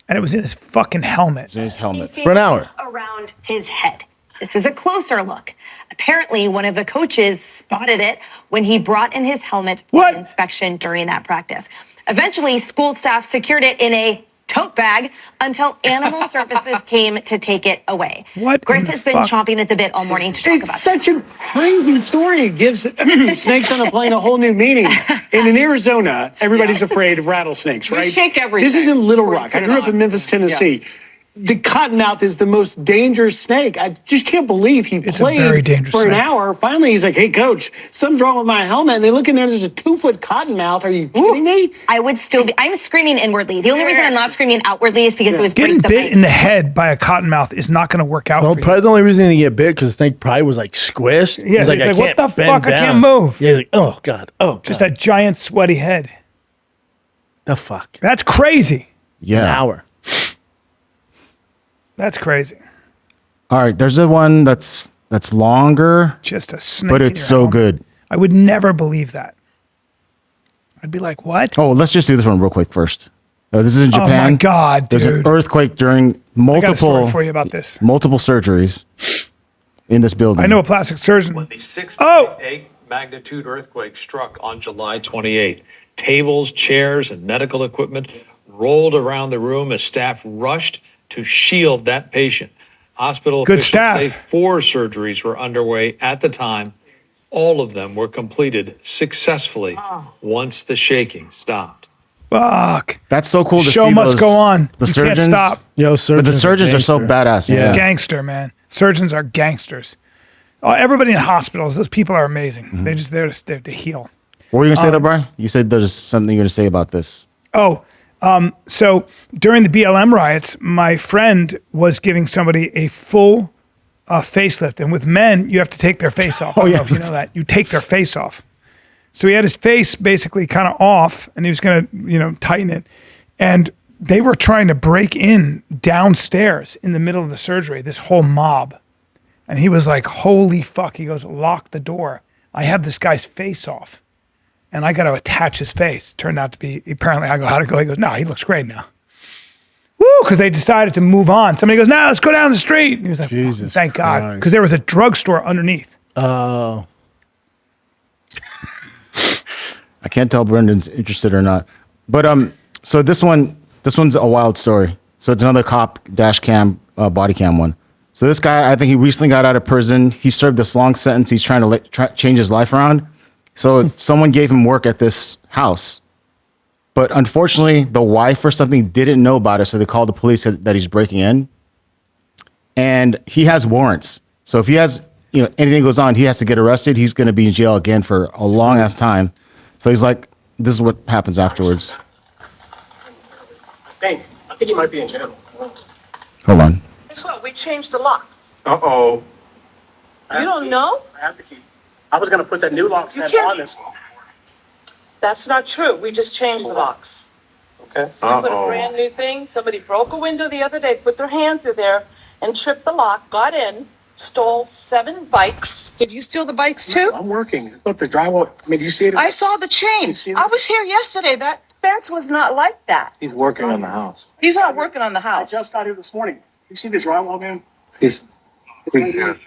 And it was in his fucking helmet. It's in his helmet. For an hour. Around his head. This is a closer look. Apparently, one of the coaches spotted it when he brought in his helmet for inspection during that practice. Eventually, school staff secured it in a tote bag until animal services came to take it away. What? Griff has been chomping at the bit all morning to talk about It's such a crazy story. It gives snakes on a plane a whole new meaning. In Arizona, everybody's afraid of rattlesnakes, right? shake everything. This is in Little Rock. I grew up in Memphis, Tennessee. The cottonmouth is the most dangerous snake. I just can't believe he It's a very played dangerous for an snake. hour. Finally, he's like, hey, coach, something's wrong with my helmet. And they look in there, there's a 2-foot cottonmouth. Are you kidding me? I would still be. I'm screaming inwardly. The only reason I'm not screaming outwardly is because it was Getting break the bit bite. in the head by a cottonmouth is not going to work out Well, for you. probably the only reason he get bit because the snake probably was like squished. Yeah, he's like, I what can't the bend fuck? I down. can't move. Yeah, he's like, oh God, oh God. Just a giant sweaty head. The fuck. That's crazy. Yeah. An hour. That's crazy. All right, there's a one that's longer, Just a snake. but in it's your so helmet. good. I would never believe that. I'd be like, what? Oh, let's just do this one real quick first. This is in Oh Japan. my God, There's an dude. earthquake during I got a multiple story for you about this. multiple surgeries in this building. I know a plastic surgeon. The 6.8 magnitude earthquake struck on July 28. Tables, chairs, and medical equipment rolled around the room as staff rushed to shield that patient. Hospital Good officials staff. say 4 surgeries were underway at the time. All of them were completed successfully once the shaking stopped. Fuck. That's so cool to Show see. must those- go on. The You surgeons, can't stop. Yo, but the surgeons are so badass. Yeah. Man. Gangster, man. Surgeons are gangsters. Everybody in hospitals, those people are amazing. Mm-hmm. They're just there to heal. What were you gonna say there, Brian? You said there's something you're gonna say about this. So during the BLM riots, my friend was giving somebody a full facelift. And with men, you have to take their face off. I don't know if you know that. You take their face off. So he had his face basically kind of off, and he was going to, tighten it. And they were trying to break in downstairs in the middle of the surgery, this whole mob. And he was like, holy fuck. He goes, lock the door. I have this guy's face off. And I got to attach his face. Turned out to be, apparently, I go, how'd it go? He goes, no, he looks great now. Woo, because they decided to move on. Somebody goes, no, let's go down the street. And he was like, Jesus thank God. Christ. Because there was a drugstore underneath. Oh. I can't tell if Brendan's interested or not. But so this one's a wild story. So it's another cop dash cam, body cam one. So this guy, I think he recently got out of prison. He served this long sentence. He's trying to change his life around. So someone gave him work at this house. But unfortunately, the wife or something didn't know about it. So they called the police that he's breaking in. And he has warrants. So if he has, anything goes on, he has to get arrested. He's going to be in jail again for a long ass time. So he's like, this is what happens afterwards. I think he might be in jail. Hold on. Guess what? We changed the locks. Uh-oh. You don't know? I have the key. I was going to put that new lock set on this one. That's not true. We just changed the locks. Okay. We put a brand new thing. Somebody broke a window the other day, put their hand through there and tripped the lock, got in, stole 7 bikes. Did you steal the bikes too? I'm working. Look, the drywall. I mean, you see it? I saw the chain. I was here yesterday. That fence was not like that. He's working on the house. He's not working on the house. I just got here this morning. You see the drywall, man?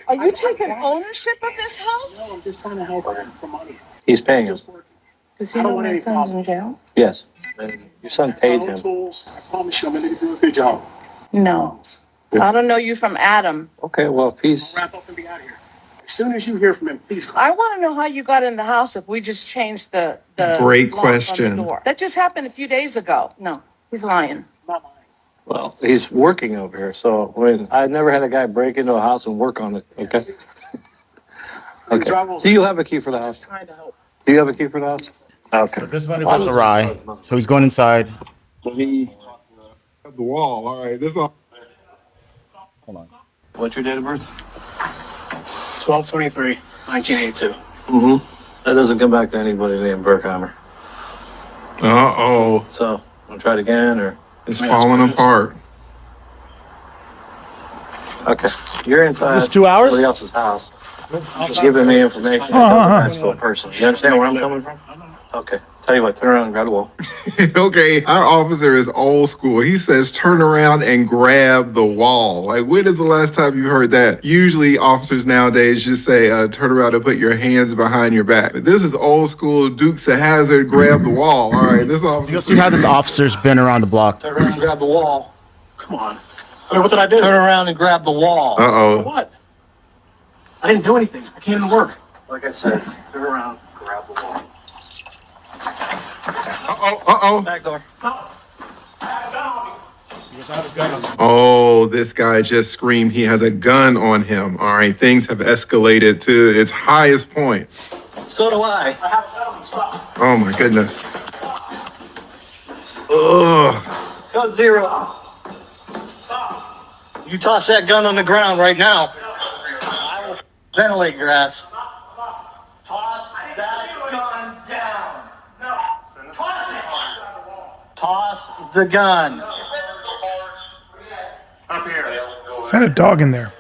Are you taking ownership of this house? No, I'm just trying to help him for money. He's paying him. Does he know my son's in jail? Yes. Your son paid him. Tools. I promise you, I'm going to do a good job. No. I don't know you from Adam. Okay, well, if he's... I'll wrap up and be out of here. As soon as you hear from him, please call. I want to know how you got in the house if we just changed the Great lock on question. the door. That just happened a few days ago. No, he's lying. Well, he's working over here, so I've never had a guy break into a house and work on it, okay? Okay. Do you have a key for the house? Do you have a key for the house? Okay. This one goes awry. So he's going inside. The wall. All right. This all. Hold on. What's your date of birth? 12/23/1982. Mm-hmm. That doesn't come back to anybody named Berkheimer. Uh-oh. So, want to try it again, or? It's falling apart. Okay. You're inside. Is this 2 hours? Somebody else's house. Just giving me information that doesn't match to a person. You understand where I'm coming from? Okay. Tell you what, turn around and grab the wall. Okay, our officer is old school. He says, turn around and grab the wall. Like, when is the last time you heard that? Usually officers nowadays just say, turn around and put your hands behind your back. But this is old school Dukes of Hazzard, grab the wall. All right, this officer. You'll see how this officer's been around the block. Turn around and grab the wall. Come on. I mean, what did I do? Turn around and grab the wall. Uh-oh. What? I didn't do anything. I can't even work. Like I said, turn around, grab the wall. Uh-oh. Back door. Oh, this guy just screamed he has a gun on him. All right, things have escalated to its highest point. So do I. Oh, my goodness. Ugh. Code 0. You toss that gun on the ground right now. I will ventilate your ass. Toss that gun down. No. Toss it. Toss the gun. Up here. Is that a dog in there?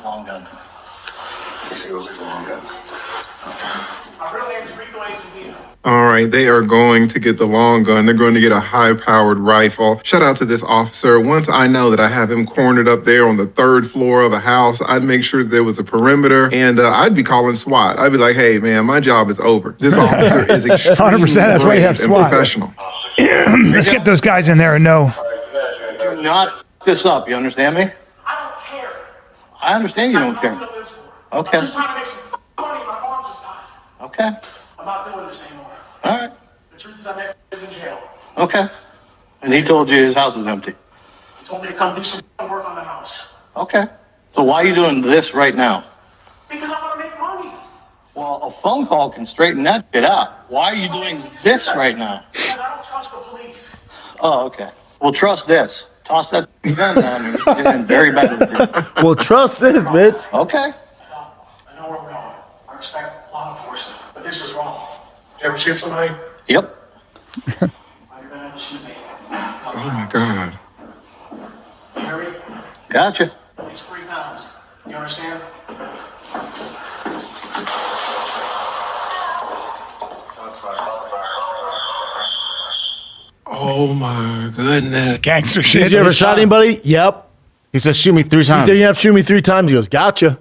Long gun. All right, they are going to get the long gun. They're going to get a high-powered rifle. Shout out to this officer. Once I know that I have him cornered up there on the 3rd floor of a house, I'd make sure there was a perimeter, and I'd be calling SWAT. I'd be like, hey, man, my job is over. This officer is extremely 100%, that's why you have brave and SWAT. professional. Let's get those guys in there and know. Do not f this up, you understand me? I don't care. I understand you don't care. Okay. I'm just trying to make some money. My mom just died. Okay. I'm not doing this anymore. All right. The truth is, I is in jail. Okay. And he told you his house is empty. He told me to come do some work on the house. Okay. So why are you doing this right now? Because I want to make money. Well, a phone call can straighten that shit out. Why are you doing this right now? Because I don't trust the police. Oh, okay. Well, trust this. Toss that gun down and you're getting very bad with it. Well, trust this, bitch. Okay. I know where we're going. I respect law enforcement, but this is wrong. You ever shoot somebody? Yep. Why you gonna shoot me? Oh, my God. You hear me? Gotcha. At least 3 times. You understand? Oh my goodness. Gangster shit. Did you ever shot anybody? Yep. He says, shoot me 3 times. He said, you have to shoot me 3 times. He goes, gotcha.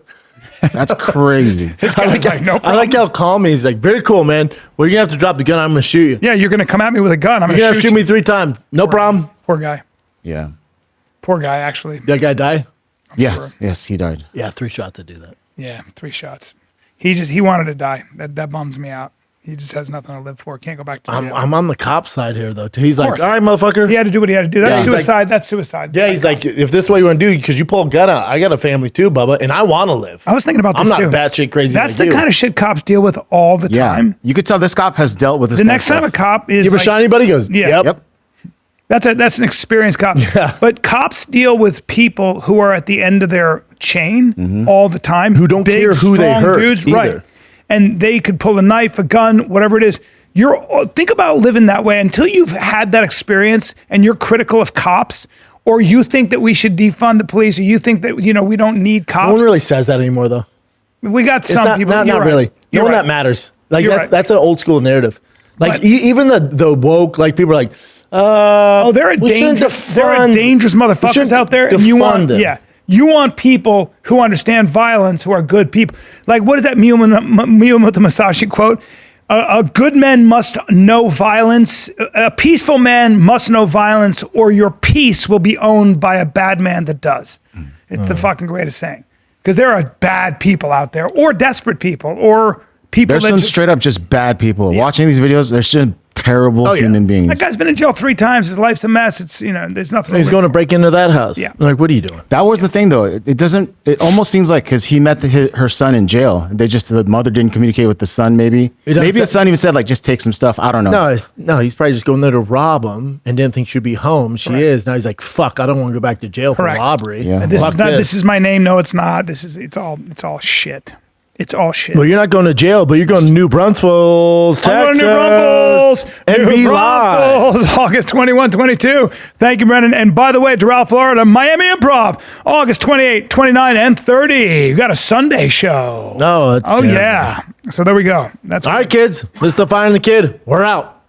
That's crazy. I like how calm he is. He's like, very cool, man. Well, you're going to have to drop the gun. I'm going to shoot you. Yeah, you're going to come at me with a gun. I'm You're going going to to shoot me 3 times. No problem. Poor guy. Yeah. Poor guy, actually. That guy die? Yes. Yes, he died. Yeah, 3 shots to do that. Yeah, 3 shots. He wanted to die. That bums me out. He just has nothing to live for. Can't go back to jail. I'm on the cop side here, though. He's like, course. all right, motherfucker. He had to do what he had to do. That's Yeah, he's suicide. like- That's suicide. Yeah, he's like, if this is what you want to do, because you pull a gun out, I got a family too, Bubba, and I want to live. I was thinking about this I'm not too. batshit crazy. That's like the you. kind of shit cops deal with all the Yeah. time. You could tell this cop has dealt with this. The next time a cop is You ever like- shot anybody? He goes, Yeah. yep. That's an experienced cop. Yeah. But cops deal with people who are at the end of their chain all the time. Who don't care who they strong hurt dudes, either. right? And they could pull a knife, a gun, whatever it is. Think about living that way until you've had that experience and you're critical of cops, or you think that we should defund the police, or you think that we don't need cops. No one really says that anymore, though. We got It's some not, people. not You're right. really. No You're one right. that matters. Like You're that's right. that's an old school narrative. Like But- even the woke, like people are like, They're a we shouldn't dangerous we motherfuckers shouldn't out there, and you want defund them. you want people who understand violence, who are good people. Like what is that Miyamoto Musashi quote? A good man must know violence. A peaceful man must know violence, or your peace will be owned by a bad man that does. It's the fucking greatest saying, because there are bad people out there, or desperate people, or people. There's that some just, straight up just bad people. Watching these videos, there's just terrible human beings. That guy's been in jail 3 times. His life's a mess. It's there's nothing. He's going to break into that house. Yeah. Like, what are you doing? That was the thing, though. It doesn't. It almost seems like because he met her son in jail. The mother didn't communicate with the son. Maybe the son even said like, just take some stuff. I don't know. No, he's probably just going there to rob him and didn't think she'd be home. She is. Now he's like, fuck, I don't want to go back to jail for robbery. Yeah. And this Fuck is not. This is my name. No, it's not. It's all shit. It's all shit. Well, you're not going to jail, but you're going to New Braunfels, Texas. I'm going to New Braunfels. And New be live. Braunfels, August 21, 22. Thank you, Brendan. And by the way, Doral, Florida, Miami Improv, August 28, 29, and 30. You got a Sunday show. No, that's terrible. yeah. So there we go. That's all right, kids. This is the Fire and the Kid. We're out.